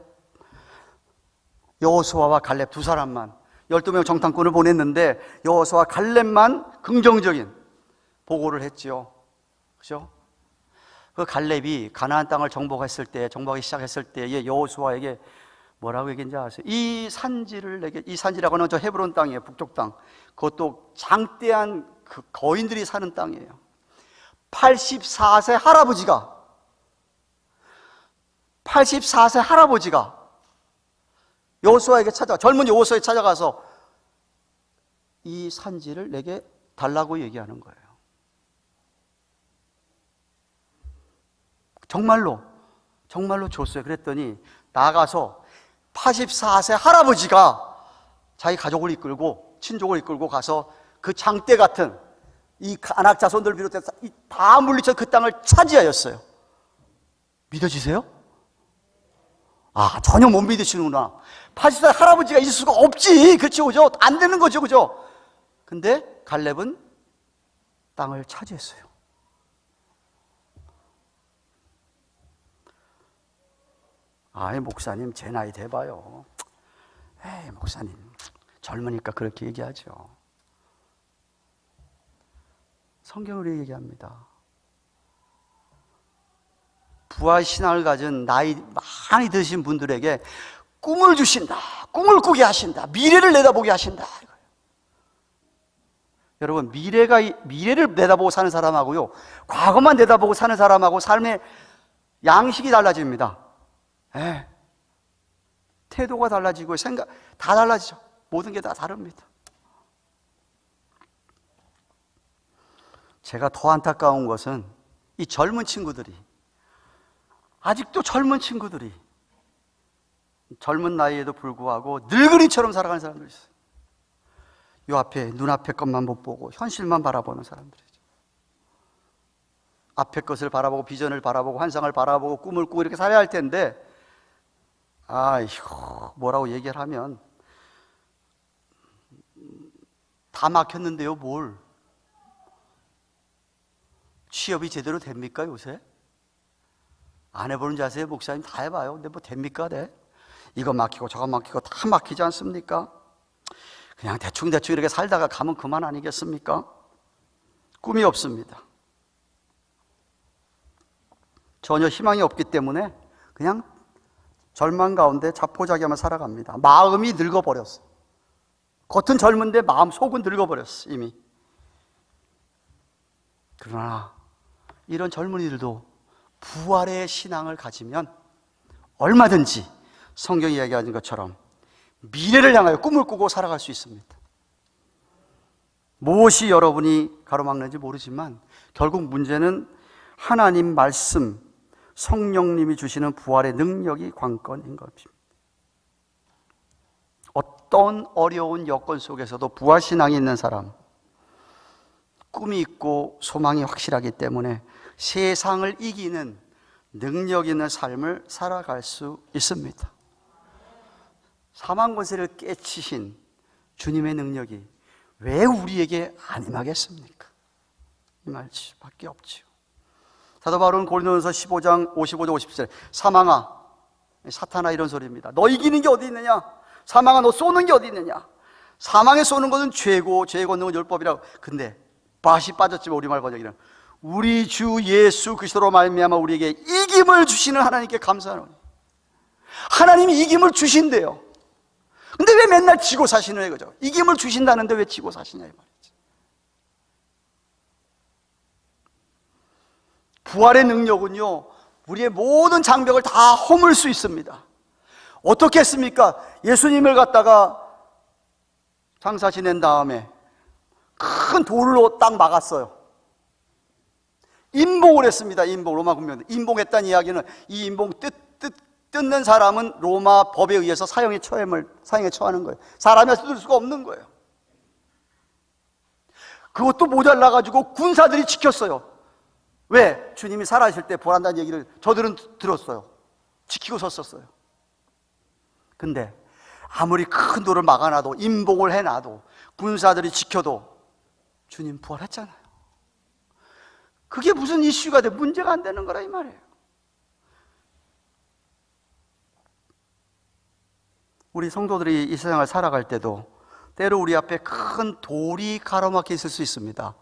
여호수아와 갈렙 두 사람만 12명 정탐꾼을 보냈는데 여호수아 갈렙만 긍정적인 보고를 했지요. 그죠? 그 갈렙이 가나안 땅을 정복했을 때, 정복하기 시작했을 때에 여호수아에게 뭐라고 얘기했는지 아세요? 이 산지를 내게, 이 산지라고 하는 저 헤브론 땅이에요. 북쪽 땅. 그것도 장대한 그 거인들이 사는 땅이에요. 84세 할아버지가 여호수아에게 젊은 여호수아에게 찾아가서 이 산지를 내게 달라고 얘기하는 거예요. 정말로 줬어요. 그랬더니 나가서 84세 할아버지가 자기 가족을 이끌고 친족을 이끌고 가서 그 장대 같은 이 안악 자손들을 비롯해서 다 물리쳐 그 땅을 차지하였어요. 믿어지세요? 아, 전혀 못 믿으시는구나. 80살 할아버지가 있을 수가 없지. 그렇죠, 그죠? 안 되는 거죠, 그죠? 근데 갈렙은 땅을 차지했어요. 아이, 목사님, 제 나이 돼봐요. 에이, 목사님, 젊으니까 그렇게 얘기하죠. 성경으로 얘기합니다. 부활 신앙을 가진 나이 많이 드신 분들에게 꿈을 주신다. 꿈을 꾸게 하신다. 미래를 내다보게 하신다. 여러분, 미래를 내다보고 사는 사람하고요, 과거만 내다보고 사는 사람하고 삶의 양식이 달라집니다. 태도가 달라지고 생각 다 달라지죠. 모든 게 다 다릅니다. 제가 더 안타까운 것은 이 젊은 친구들이, 아직도 젊은 친구들이 젊은 나이에도 불구하고 늙은이처럼 살아가는 사람들이 있어요. 요 앞에, 눈앞의 것만 못 보고 현실만 바라보는 사람들이죠. 앞의 것을 바라보고 비전을 바라보고 환상을 바라보고 꿈을 꾸고 이렇게 살아야 할 텐데, 뭐라고 얘기를 하면 다 막혔는데요. 뭘? 취업이 제대로 됩니까 요새? 안 해보는 줄 아세요? 목사님 다 해봐요. 근데 뭐 됩니까? 네? 이거 막히고 저거 막히고 다 막히지 않습니까? 그냥 대충 이렇게 살다가 가면 그만 아니겠습니까? 꿈이 없습니다. 전혀 희망이 없기 때문에 그냥 절망 가운데 자포자기하며 살아갑니다. 마음이 늙어버렸어. 겉은 젊은데 마음 속은 늙어버렸어 이미. 그러나 이런 젊은이들도 부활의 신앙을 가지면 얼마든지 성경이 이야기하는 것처럼 미래를 향하여 꿈을 꾸고 살아갈 수 있습니다. 무엇이 여러분이 가로막는지 모르지만 결국 문제는 하나님 말씀, 성령님이 주시는 부활의 능력이 관건인 것입니다. 어떤 어려운 여건 속에서도 부활신앙이 있는 사람, 꿈이 있고 소망이 확실하기 때문에 세상을 이기는 능력 있는 삶을 살아갈 수 있습니다. 사망 권세를 깨치신 주님의 능력이 왜 우리에게 안 임하겠습니까? 이 말밖에 없지요. 사도 바울은 고린도전서 15장 55절 57절 사망아, 사탄아 이런 소리입니다. 너 이기는 게 어디 있느냐? 사망아, 너 쏘는 게 어디 있느냐? 사망에 쏘는 것은 죄고 죄에 걷는 건 율법이라고. 근데 맛이 빠졌지만 우리말 번역에는 우리 주 예수 그리스도로 말미암아 우리에게 이김을 주시는 하나님께 감사하노니. 하나님이 이김을 주신대요. 근데 왜 맨날 지고 사시는 거죠? 이김을 주신다는데 왜 지고 사시냐 이 말이지. 부활의 능력은요, 우리의 모든 장벽을 다 허물 수 있습니다. 어떻게 했습니까? 예수님을 갖다가 장사 지낸 다음에 큰 돌로 딱 막았어요. 임봉을 했습니다. 임봉, 로마 군병들 임봉했다는 이야기는 이 임봉 뜯는 사람은 로마 법에 의해서 사형에 처하는 거예요. 사람이 뜯을 수가 없는 거예요. 그것도 모자라가지고 군사들이 지켰어요. 왜? 주님이 살아있을 때 부활한다는 얘기를 저들은 들었어요. 지키고 섰었어요. 근데 아무리 큰 돌을 막아놔도, 임봉을 해놔도, 군사들이 지켜도 주님 부활했잖아요. 그게 무슨 이슈가 돼? 문제가 안 되는 거라 이 말이에요. 우리 성도들이 이 세상을 살아갈 때도 때로 우리 앞에 큰 돌이 가로막혀 있을 수 있습니다.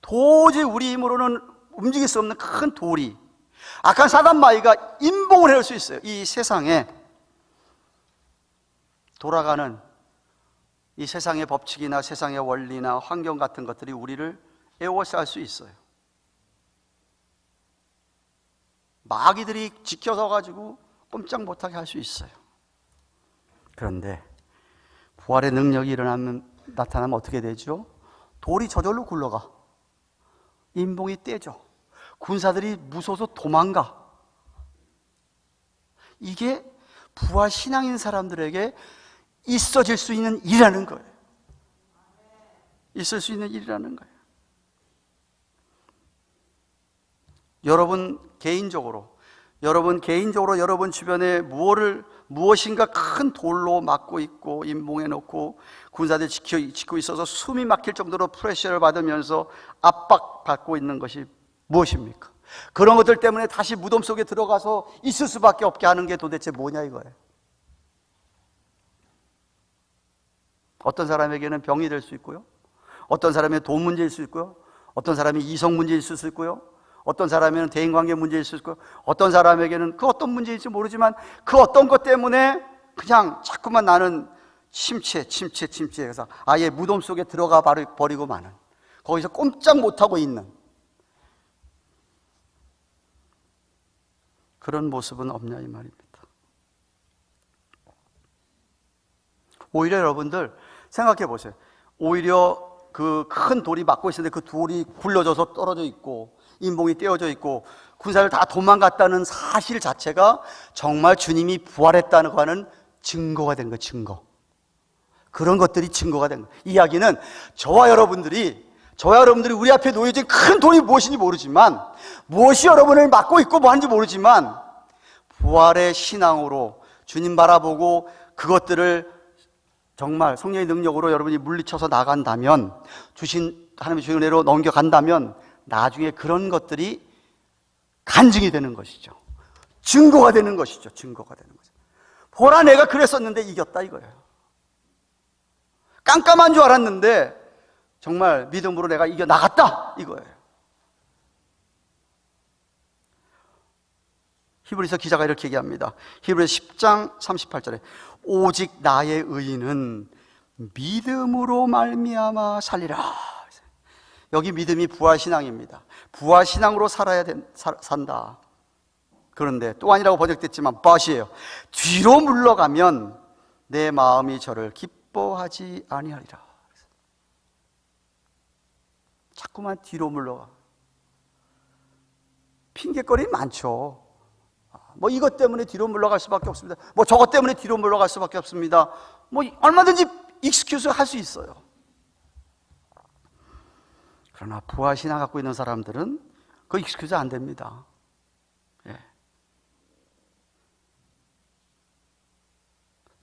도저히 우리 힘으로는 움직일 수 없는 큰 돌이, 악한 사단 마귀가 임봉을 해올 수 있어요. 이 세상에 돌아가는 이 세상의 법칙이나 세상의 원리나 환경 같은 것들이 우리를 에워싸할 수 있어요. 마귀들이 지켜서 가지고 꼼짝 못하게 할 수 있어요. 그런데 부활의 능력이 나타나면 어떻게 되죠? 돌이 저절로 굴러가. 임봉이 떼져. 군사들이 무서워서 도망가. 이게 부활 신앙인 사람들에게 있어질 수 있는 일이라는 거예요. 있을 수 있는 일이라는 거예요. 여러분 개인적으로 여러분 주변에 무엇인가 큰 돌로 막고 있고 임봉해 놓고 군사들이 지키고 있어서 숨이 막힐 정도로 프레셔를 받으면서 압박받고 있는 것이 무엇입니까? 그런 것들 때문에 다시 무덤 속에 들어가서 있을 수밖에 없게 하는 게 도대체 뭐냐 이거예요. 어떤 사람에게는 병이 될 수 있고요, 어떤 사람의 돈 문제일 수 있고요, 어떤 사람이 이성 문제일 수 있고요, 어떤 사람에게는 대인관계 문제일 수 있고, 어떤 사람에게는 그 어떤 문제일지 모르지만 그 어떤 것 때문에 그냥 자꾸만 나는 침체해서 아예 무덤 속에 들어가 버리고 마는, 거기서 꼼짝 못하고 있는 그런 모습은 없냐 이 말입니다. 오히려 여러분들 생각해 보세요. 오히려 그 큰 돌이 막고 있었는데 그 돌이 굴러져서 떨어져 있고 임봉이 떼어져 있고 군사를 다 도망갔다는 사실 자체가 정말 주님이 부활했다는 거 하는 증거가 된 거예요. 증거. 그런 것들이 증거가 된 거예요. 이야기는 저와 여러분들이 우리 앞에 놓여진 큰 돌이 무엇인지 모르지만, 무엇이 여러분을 막고 있고 뭐 하는지 모르지만, 부활의 신앙으로 주님 바라보고 그것들을 정말 성령의 능력으로 여러분이 물리쳐서 나간다면, 하나님의 주신 은혜로 넘겨간다면 나중에 그런 것들이 간증이 되는 것이죠. 증거가 되는 것이죠. 증거가 되는 거죠. 보라, 내가 그랬었는데 이겼다 이거예요. 깜깜한 줄 알았는데 정말 믿음으로 내가 이겨 나갔다 이거예요. 히브리서 기자가 이렇게 얘기합니다. 히브리서 10장 38절에 오직 나의 의인은 믿음으로 말미암아 살리라. 여기 믿음이 부활신앙입니다. 부활신앙으로 산다. 그런데 또 아니라고 번역됐지만 but이에요. 뒤로 물러가면 내 마음이 저를 기뻐하지 아니하리라. 자꾸만 뒤로 물러가. 핑계거리 많죠. 뭐 이것 때문에 뒤로 물러갈 수밖에 없습니다. 뭐 저것 때문에 뒤로 물러갈 수밖에 없습니다. 뭐 얼마든지 익스큐즈 할 수 있어요. 그러나 부활신앙 갖고 있는 사람들은 그 익스큐즈 안 됩니다. 예.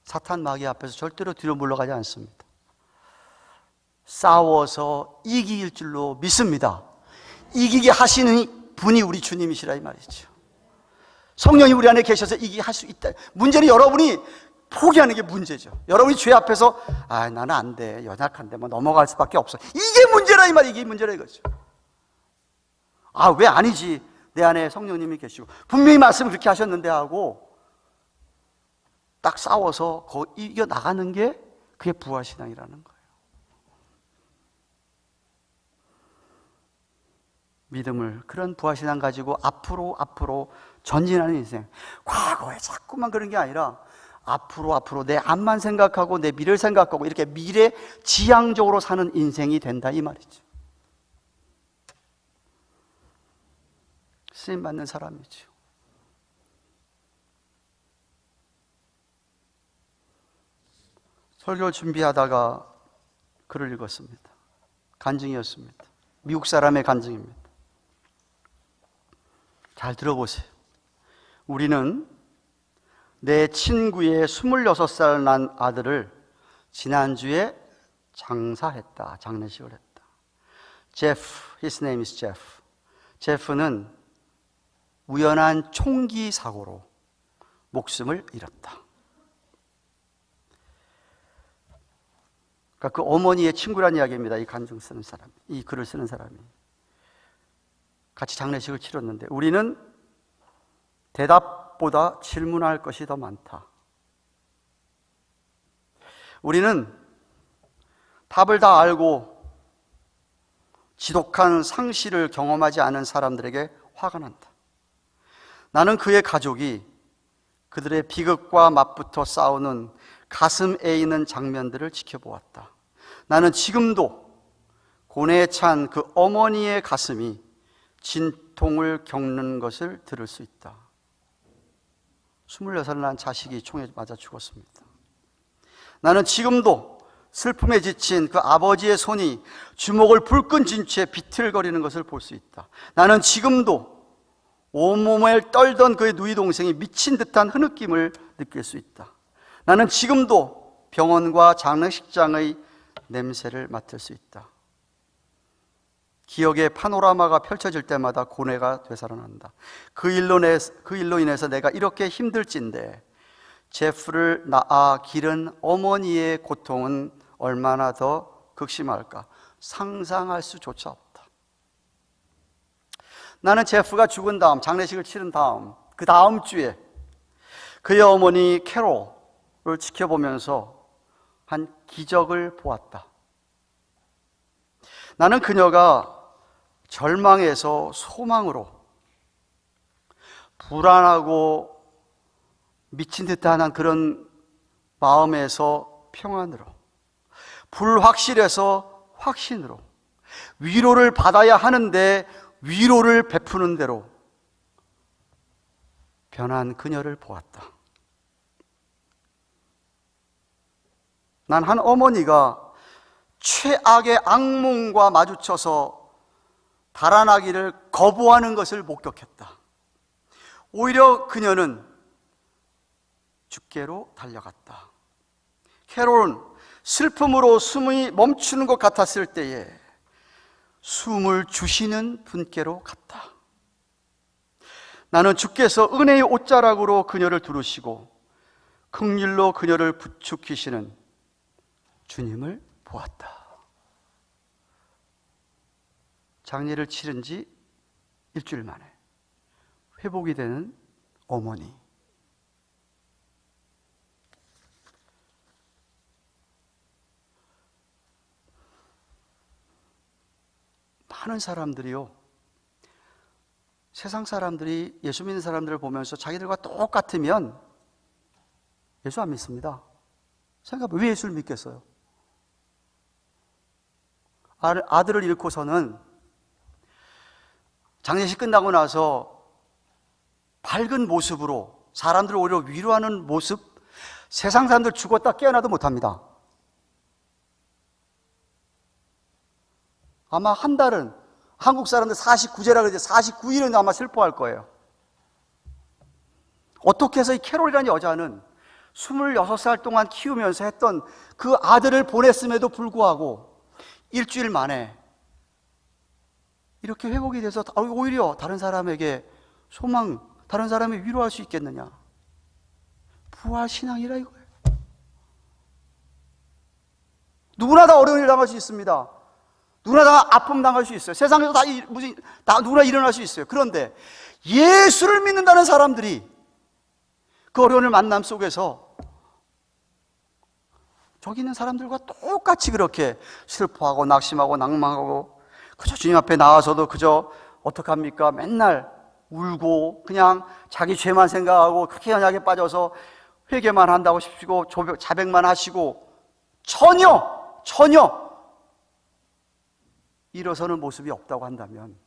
사탄 마귀 앞에서 절대로 뒤로 물러가지 않습니다. 싸워서 이길 줄로 믿습니다. 이기게 하시는 분이 우리 주님이시라 이 말이죠. 성령이 우리 안에 계셔서 이기게 할 수 있다. 문제는 여러분이 포기하는 게 문제죠. 여러분이 죄 앞에서 나는 안 돼, 연약한데 뭐 넘어갈 수밖에 없어, 이게 문제라 이 말이. 이게 문제라 이거죠. 왜 아니지, 내 안에 성령님이 계시고 분명히 말씀을 그렇게 하셨는데 하고 딱 싸워서 이겨 나가는 게 그게 부활신앙이라는 거예요. 믿음을, 그런 부활신앙 가지고 앞으로 전진하는 인생. 과거에 자꾸만 그런 게 아니라 앞으로 내 앞만 생각하고 내 미래를 생각하고 이렇게 미래 지향적으로 사는 인생이 된다 이 말이죠. 쓰임받는 사람이죠. 설교를 준비하다가 글을 읽었습니다. 간증이었습니다. 미국 사람의 간증입니다. 잘 들어보세요. 우리는 내 친구의 26살 난 아들을 지난주에 장사했다. 장례식을 했다. 제프, his name is Jeff. 제프는 우연한 총기 사고로 목숨을 잃었다. 그러니까 그 어머니의 친구란 이야기입니다. 이 간증 쓰는 사람, 이 글을 쓰는 사람이. 같이 장례식을 치렀는데 우리는 대답보다 질문할 것이 더 많다. 우리는 답을 다 알고 지독한 상실을 경험하지 않은 사람들에게 화가 난다. 나는 그의 가족이 그들의 비극과 맞붙어 싸우는 가슴 에이는 장면들을 지켜보았다. 나는 지금도 고뇌에 찬 그 어머니의 가슴이 진통을 겪는 것을 들을 수 있다. 26살 난 자식이 총에 맞아 죽었습니다. 나는 지금도 슬픔에 지친 그 아버지의 손이 주먹을 불끈 쥔 채 비틀거리는 것을 볼 수 있다. 나는 지금도 온몸을 떨던 그의 누이 동생이 미친 듯한 흐느낌을 느낄 수 있다. 나는 지금도 병원과 장례식장의 냄새를 맡을 수 있다. 기억의 파노라마가 펼쳐질 때마다 고뇌가 되살아난다. 그 일로 인해서 내가 이렇게 힘들진데 제프를 낳아 기른 어머니의 고통은 얼마나 더 극심할까 상상할 수조차 없다. 나는 제프가 죽은 다음, 장례식을 치른 다음, 그 다음 주에 그의 어머니 캐롤을 지켜보면서 한 기적을 보았다. 나는 그녀가 절망에서 소망으로, 불안하고 미친 듯한 그런 마음에서 평안으로, 불확실해서 확신으로, 위로를 받아야 하는데 위로를 베푸는 대로 변한 그녀를 보았다. 난 한 어머니가 최악의 악몽과 마주쳐서 달아나기를 거부하는 것을 목격했다. 오히려 그녀는 죽게로 달려갔다. 캐롤은 슬픔으로 숨이 멈추는 것 같았을 때에 숨을 주시는 분께로 갔다. 나는 주께서 은혜의 옷자락으로 그녀를 두르시고 긍휼로 그녀를 부축히시는 주님을 보았다. 장례를 치른 지 일주일 만에 회복이 되는 어머니. 많은 사람들이요, 세상 사람들이 예수 믿는 사람들을 보면서 자기들과 똑같으면 예수 안 믿습니다. 생각해보면 왜 예수를 믿겠어요? 아들을 잃고서는 장례식 끝나고 나서 밝은 모습으로 사람들을 오히려 위로하는 모습, 세상 사람들 죽었다 깨어나도 못합니다. 아마 한 달은, 한국 사람들 49제라 그러지 49일은 아마 슬퍼할 거예요. 어떻게 해서 이 캐롤이라는 여자는 26살 동안 키우면서 했던 그 아들을 보냈음에도 불구하고 일주일 만에 이렇게 회복이 돼서 오히려 다른 사람에게 소망, 다른 사람을 위로할 수 있겠느냐? 부활 신앙이라 이거예요. 누구나 다 어려운 일 당할 수 있습니다. 누구나 다 아픔 당할 수 있어요. 세상에서 다 누구나 일어날 수 있어요. 그런데 예수를 믿는다는 사람들이 그 어려운 만남 속에서 저기 있는 사람들과 똑같이 그렇게 슬퍼하고 낙심하고 낭망하고 그저 주님 앞에 나와서도 그저 어떡합니까? 맨날 울고 그냥 자기 죄만 생각하고 그렇게 연약에 빠져서 회개만 한다고 싶고 자백만 하시고 전혀 일어서는 모습이 없다고 한다면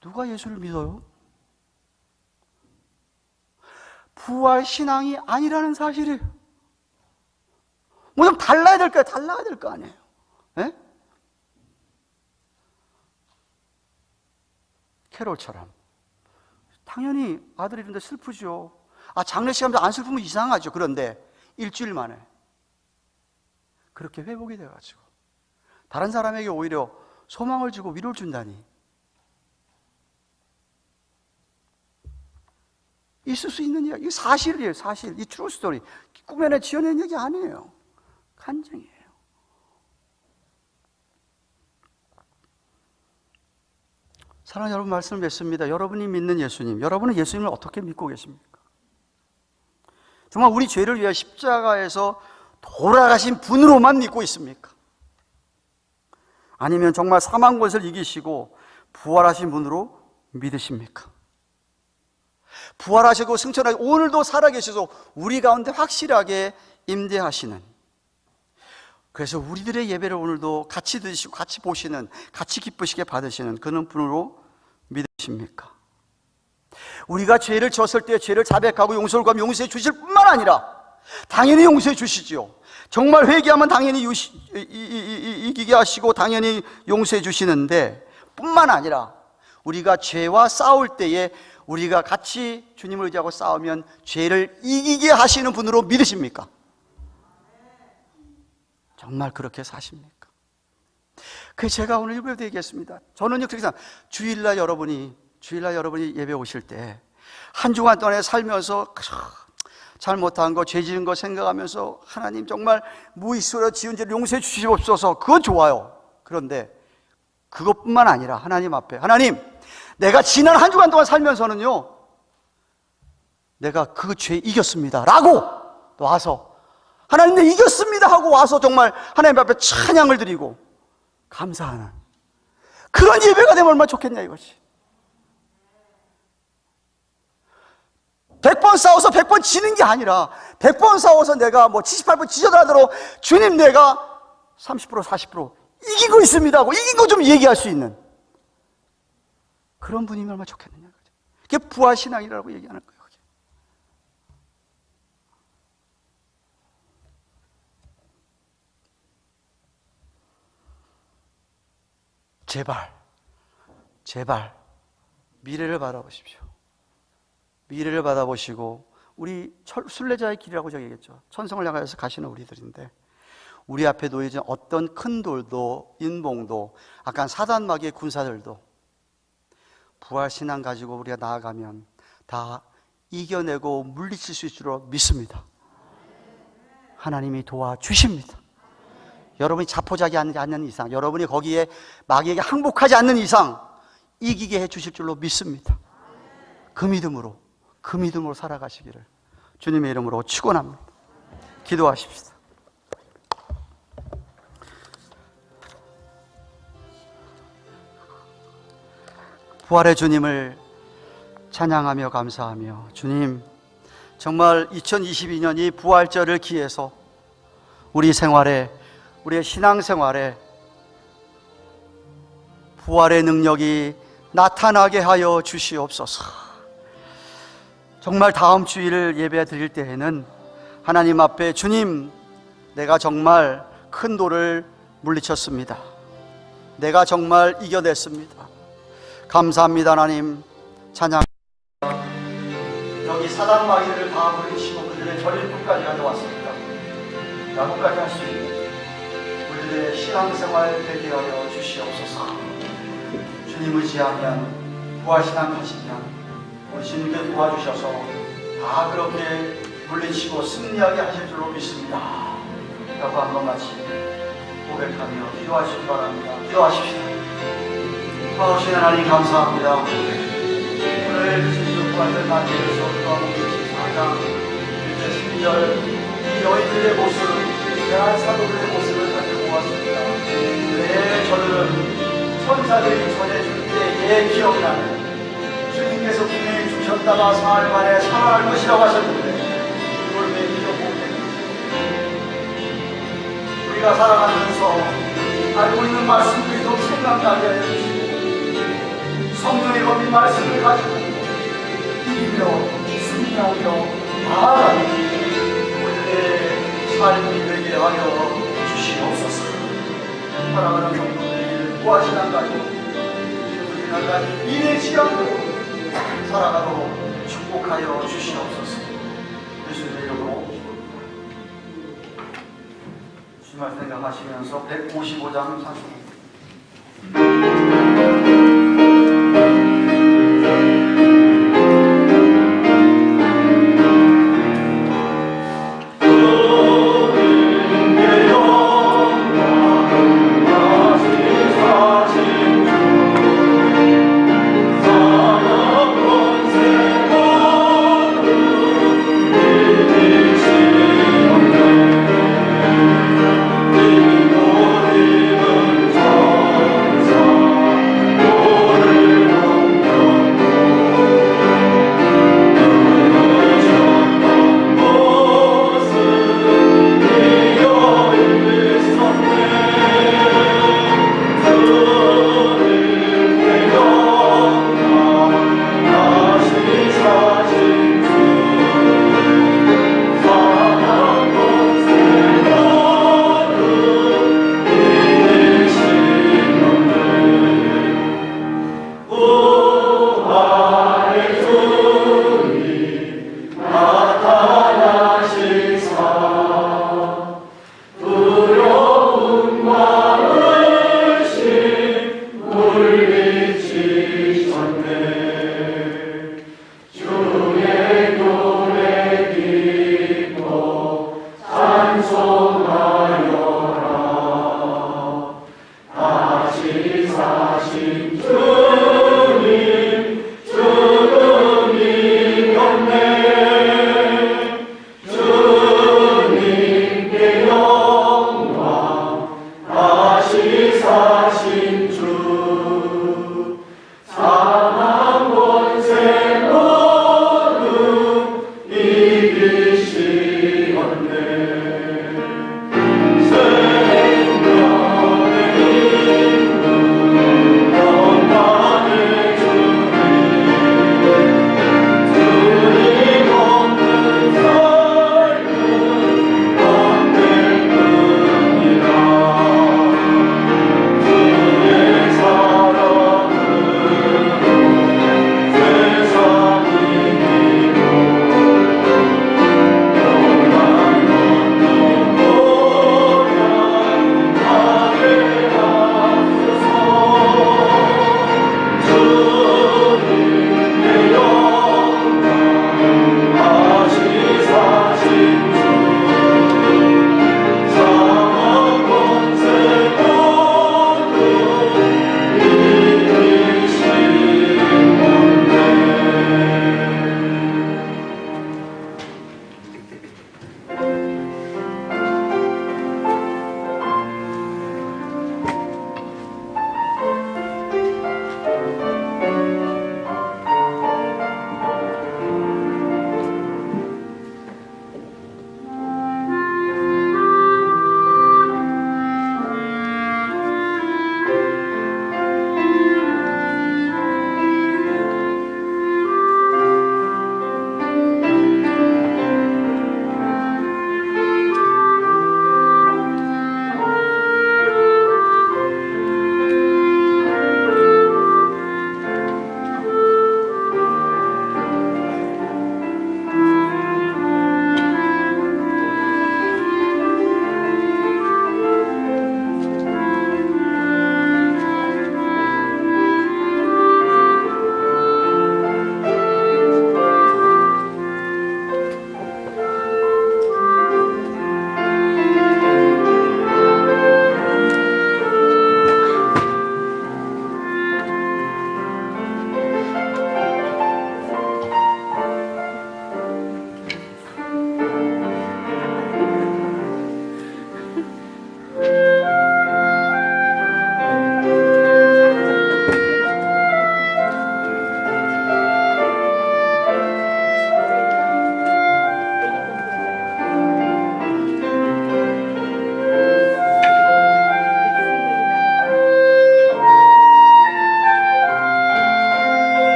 누가 예수를 믿어요? 부활 신앙이 아니라는 사실이에요. 뭐 좀 달라야 될 거예요. 달라야 될 거 아니에요. 네? 캐롤처럼 당연히 아들이 이런데 슬프죠. 장례식하면서 안 슬프면 이상하죠. 그런데 일주일 만에 그렇게 회복이 돼가지고 다른 사람에게 오히려 소망을 주고 위로를 준다니, 있을 수 있는 이야기. 이게 사실이에요. 사실. 이 트루 스토리. 꾸며내 지어낸 얘기 아니에요. 간증이에요. 사랑하는 여러분, 말씀을 맺습니다. 여러분이 믿는 예수님, 여러분은 예수님을 어떻게 믿고 계십니까? 정말 우리 죄를 위해 십자가에서 돌아가신 분으로만 믿고 있습니까? 아니면 정말 사망 권세를 이기시고 부활하신 분으로 믿으십니까? 부활하시고 승천하시고 오늘도 살아계셔서 우리 가운데 확실하게 임재하시는, 그래서 우리들의 예배를 오늘도 같이 드시고 같이 보시는, 같이 기쁘시게 받으시는 그런 분으로 믿으십니까? 우리가 죄를 졌을 때 죄를 자백하고 용서를 구하면 용서해 주실 뿐만 아니라 당연히 용서해 주시지요. 정말 회개하면 당연히 이기게 하시고 당연히 용서해 주시는데, 뿐만 아니라 우리가 죄와 싸울 때에 우리가 같이 주님을 의지하고 싸우면 죄를 이기게 하시는 분으로 믿으십니까? 정말 그렇게 사십니까? 그래서 제가 오늘 일부에 얘기했습니다. 저는요, 그렇게 생각합니다. 주일날 여러분이 예배 오실 때 한 주간 동안에 살면서 잘못한 거, 죄 지은 거 생각하면서 하나님 정말 무의식으로 지은 죄를 용서해 주시옵소서, 그건 좋아요. 그런데 그것뿐만 아니라 하나님 앞에, 하나님, 내가 지난 한 주간 동안 살면서는요, 내가 그 죄 이겼습니다 라고 와서, 하나님 내 이겼습니다 하고 와서 정말 하나님 앞에 찬양을 드리고 감사하는 그런 예배가 되면 얼마나 좋겠냐 이거지. 100번 싸워서 100번 지는 게 아니라 100번 싸워서 내가 뭐 78번 지져라도 주님 내가 30% 40% 이기고 있습니다 하고 이긴 거 좀 얘기할 수 있는 그런 분이면 얼마나 좋겠느냐. 그게 부활신앙이라고 얘기하는 거예요. 제발 미래를 바라보십시오. 미래를 바라보시고, 우리 순례자의 길이라고 제가 얘기했죠. 천성을 향해서 가시는 우리들인데, 우리 앞에 놓여진 어떤 큰 돌도 인봉도 약간 사단마귀의 군사들도 부활신앙 가지고 우리가 나아가면 다 이겨내고 물리칠 수 있을 줄 믿습니다. 하나님이 도와주십니다. 여러분이 자포자기하지 않는 이상, 여러분이 거기에 마귀에게 항복하지 않는 이상 이기게 해주실 줄로 믿습니다. 그 믿음으로 살아가시기를 주님의 이름으로 축원합니다. 기도하십시다. 부활의 주님을 찬양하며 감사하며, 주님 정말 2022년이 부활절을 기해서 우리 생활에, 우리의 신앙생활에 부활의 능력이 나타나게 하여 주시옵소서. 정말 다음 주일 예배 드릴 때에는 하나님 앞에, 주님 내가 정말 큰 돌을 물리쳤습니다. 내가 정말 이겨냈습니다. 감사합니다. 하나님 찬양합니다. 여기 사단마귀들을 다 물리치고 그들의 전일품까지 가져왔습니다. 야곱까지 할 수 있는 우리들의 신앙생활 되게 하여 주시옵소서. 주님 의지하면, 부활신앙 하시면 우리 주님께 도와주셔서 다 그렇게 물리치고 승리하게 하실 줄로 믿습니다. 라고 한번 같이 고백하며 기도하시기 바랍니다. 기도하십시오. 하오신 하나님 감사합니다. 오늘 주님 부활절 맞이해서 누가복음 24장 1절 12절 이 여인들의 모습, 대한 사도들의 모습을 살펴보았습니다. 왜 저들은 천사들이 전해줄 때에 기억나는, 주님께서 분명히 주셨다가 사흘 만에 살아날 것이라고 하셨는데 그걸 왜 기억 못했는지, 우리가 살아가면서 알고 있는 말씀들이 좀 생각나게 하여 주시고, 성령의 법인 말씀을 가지고 이기며 승리하며 나아가는 우리의 삶이 되게 하여 주시옵소서. 살아가는 성도들이 부활신앙 가지고 지금까지 미래 지향으로 살아가도록 축복하여 주시옵소서. 예수님의 이름으로 주말 생각하시면서 155장 찬송 이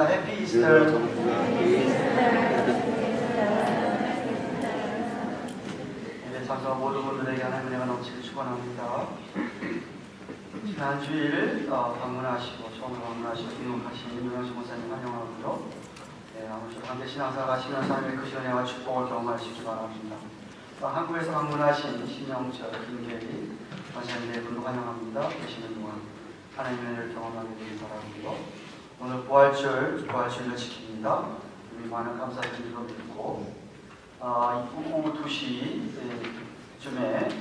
하겠습니다. 해피 이스터. 이제 참석 모든 분들에게 하나님의 은혜가 넘치길 축원합니다. 지난 주일 방문하시고 처음으로 방문하시고 등록하신 윤영수 목사님 환영하고요. 아무쪼록 함께 신앙생활 하시면서 하나님의 크신 은혜와 축복을 경험하시기 바랍니다. 한국에서 방문하신 신영철, 김계리 원사님의 분도 환영합니다. 계시는 동안 하나님의 은혜를 경험하게 되길 바라고요. 오늘 부활주일을 지킵니다. 우리 많은 감사드리고 믿고 오후 2시쯤에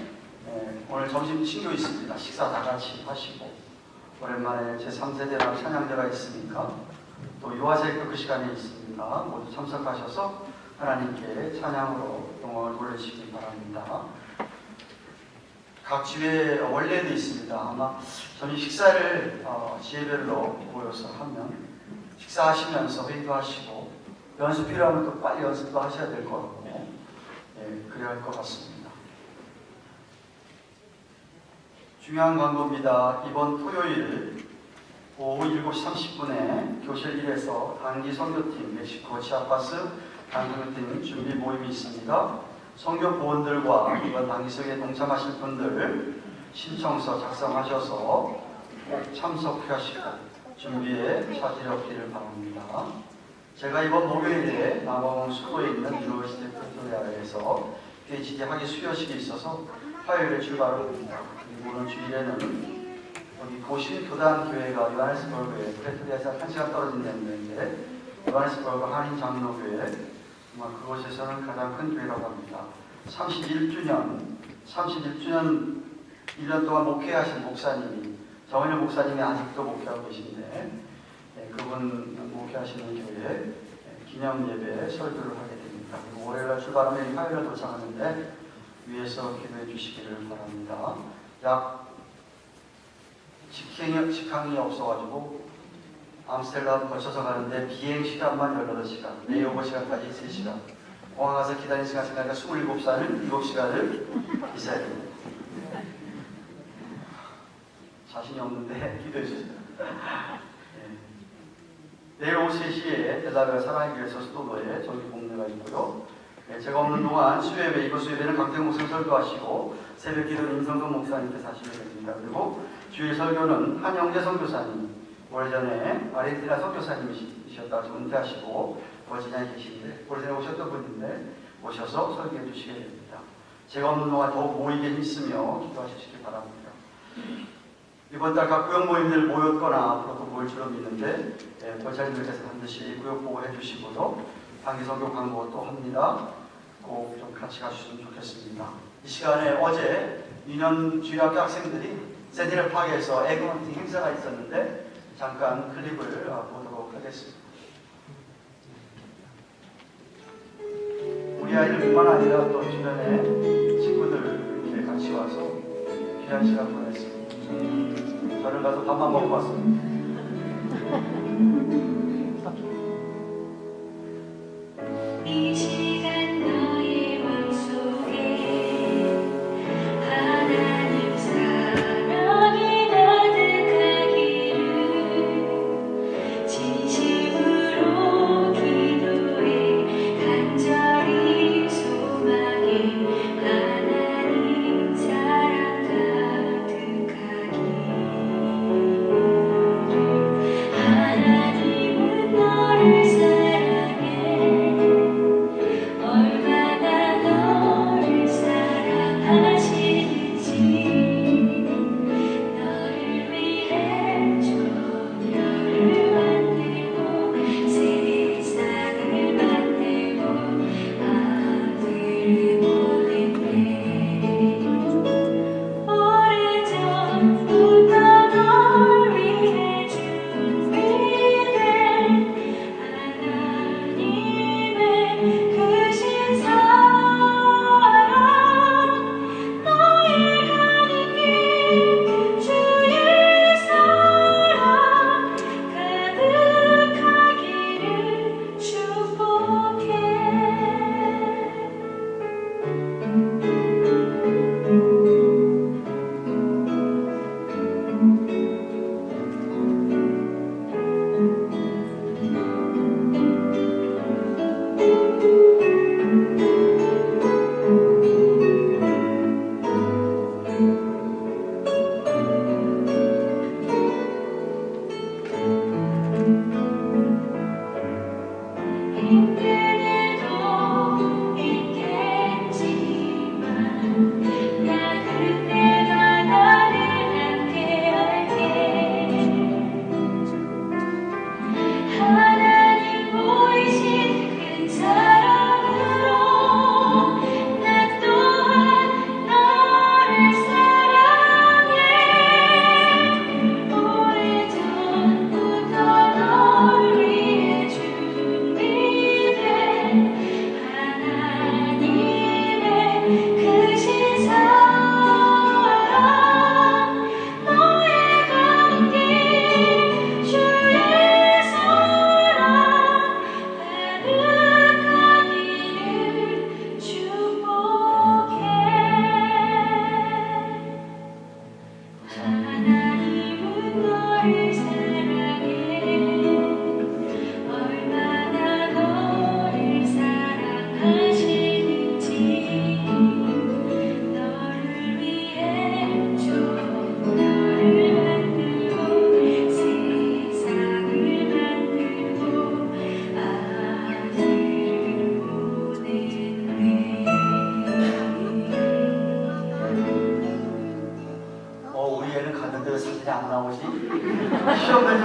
오늘 점심 친교 있습니다. 식사 다 같이 하시고 오랜만에 제3세대랑 찬양대가 있으니까 또 유아세교 그 시간에 있습니다. 모두 참석하셔서 하나님께 찬양으로 영광을 돌리시기 바랍니다. 각 지회 원래도 있습니다. 아마 점심 식사를 지회별로 모여서 하면 식사하시면서 회의도 하시고 연습 필요하면 또 빨리 연습도 하셔야 될 것 같고 그래야 할 것 같습니다. 중요한 광고입니다. 이번 토요일 오후 7시 30분에 교실 1에서 단기 선교팀 멕시코 치아파스 단기선교팀 준비 모임이 있습니다. 선교 보원들과 이번 단기석에 동참하실 분들 신청서 작성하셔서 꼭 참석하시고 준비에 차질없기를 바랍니다. 제가 이번 목요일에 남아공 수도에 있는 유니버시티 프리토리아에서 PhD 학위 수여식이 있어서 화요일에 출발을 합니다. 그리고 오늘 주일에는 여기 고신 교단 교회가 요하네스버그에 프리토리아에서 1시간 떨어진 데인데 요하네스버그 한인 장로교회 정말 그곳에서는 가장 큰 교회라고 합니다. 31주년 1년 동안 목회하신 목사님이 정은일 목사님이 아직도 목회하고 계신데 그분 목회하시는 교회에 기념 예배 설교를 하게 됩니다. 그리고 월요일날 출발하면 화요일에 도착하는데 위에서 기도해 주시기를 바랍니다. 약 직항이 없어가지고 암스테르담 거쳐서 가는데 비행 시간만 18시간, 레이오버 시간까지 3시간, 공항 가서 기다리는 시간 생각하니까 7시간을 있어야 됩니다. 자신이 없는데 기도해 주세요. 내일 오후 3시에 델라베아 사랑의 교회 서수도로에 정기 공례가 있고요. 제가 없는 동안 수요예배, 이번 수요예배는 강태웅 목사님 설교하시고 새벽 기도는 임성근 목사님께서 하시게 됩니다. 그리고 주일 설교는 한영재 선교사님, 오래전에 아르헨티나 선교사님이셨다가 좀 은퇴하시고 버지니아에 계신데 오래전에 오셨던 분인데 오셔서 설교해 주시게 됩니다. 제가 없는 동안 더욱 모이게 힘쓰며 기도하시기 바랍니다. 이번 달 각 구역 모임들 모였거나 앞으로도 모일 줄로 믿는데 권사님들께서 반드시 구역 보고해 주시고도 단기선교 광고 또 합니다. 꼭 좀 같이 가주시면 좋겠습니다. 이 시간에 어제 유년 주일학교 학생들이 센티넬 파크에서 에그헌팅 행사가 있었는데 잠깐 클립을 보도록 하겠습니다. 우리 아이들뿐만 아니라 또 주변에 친구들 이렇게 같이 와서 귀한 시간 보냈습니다. 저는 가서 밥만 먹고 왔습니다. 이 시간 너의 맘속에 하나님 사랑이 가득하기를 진심으로 기도해 간절히 소망해 하나님 사랑 가득하기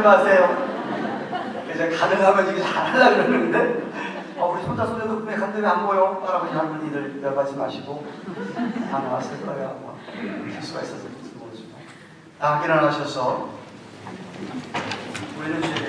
마세요. 이제 가능하면 이게 잘하려고 그러는데 우리 손자 손녀도 분명히 간다면 안 보여. 할아버지 할머니들 열받지 마시고 다 나왔을 거야. 뭐 실수가 있어서 모르지만 다 일어나셔서 우리는 주의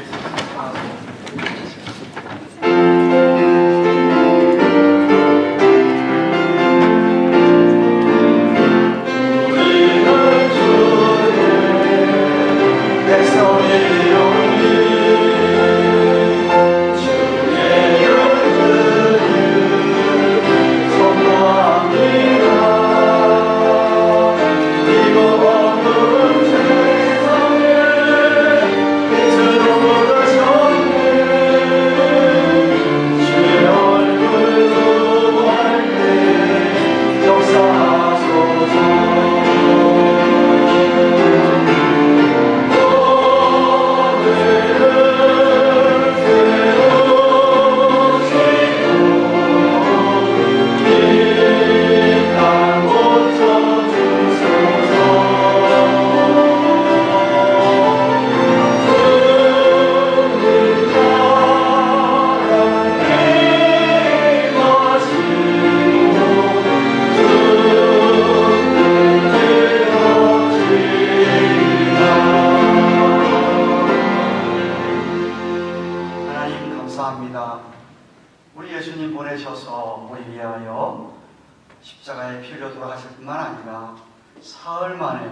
감사합니다. 우리 예수님 보내셔서 우리 위하여 십자가에 피 흘려 돌아가실 뿐만 아니라 사흘 만에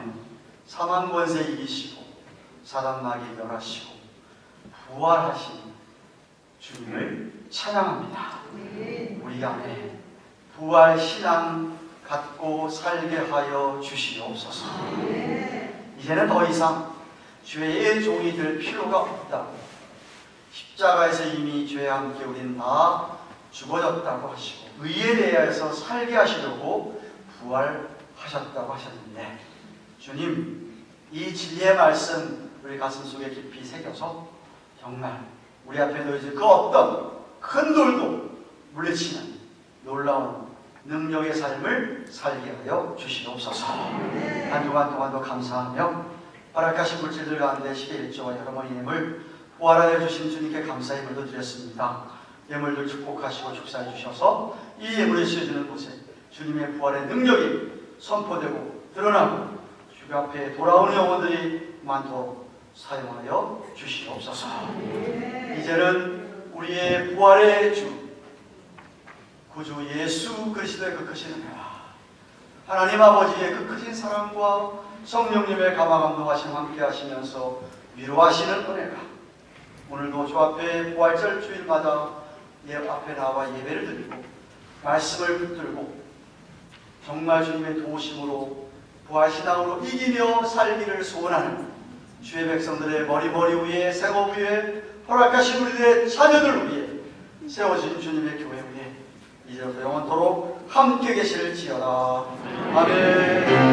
사망 권세 이기시고 사단 마귀 멸하시고 부활하신 주님을 찬양합니다. 우리 안에 부활 신앙 갖고 살게 하여 주시옵소서. 이제는 더 이상 죄의 종이 될 필요가 없다. 십자가에서 이미 죄와 함께 우리는 다 죽어졌다고 하시고 의에 대하여서 살게 하시려고 부활하셨다고 하셨는데 주님, 이 진리의 말씀 우리 가슴속에 깊이 새겨서 정말 우리 앞에 놓여진 그 어떤 큰 돌도 물리치는 놀라운 능력의 삶을 살게 하여 주시옵소서. 한 주간 동안도 감사하며 허락하신 물질들 가운데 11조와 여러 번의 예물 부활하여 주신 주님께 감사의 예물도 드렸습니다. 예물들 축복하시고 축사해 주셔서 이 예물을 씌워주는 곳에 주님의 부활의 능력이 선포되고 드러나고 주 앞에 돌아오는 영혼들이 많도록 사용하여 주시옵소서. 이제는 우리의 부활의 주 구주 예수 그리스도의 그 크신 은혜와 하나님 아버지의 그 크신 사랑과 성령님의 감화감동하심 함께 하시면서 위로하시는 은혜가 오늘도 주 앞에 부활절 주일마다 예 앞에 나와 예배를 드리고 말씀을 붙들고 정말 주님의 도우심으로 부활신앙으로 이기며 살기를 소원하는 주의 백성들의 머리 위에 생업 위에 허락하신 우리들의 자녀들 위에 세워진 주님의 교회 위에 이제부터 영원토록 함께 계실지어다. 아멘.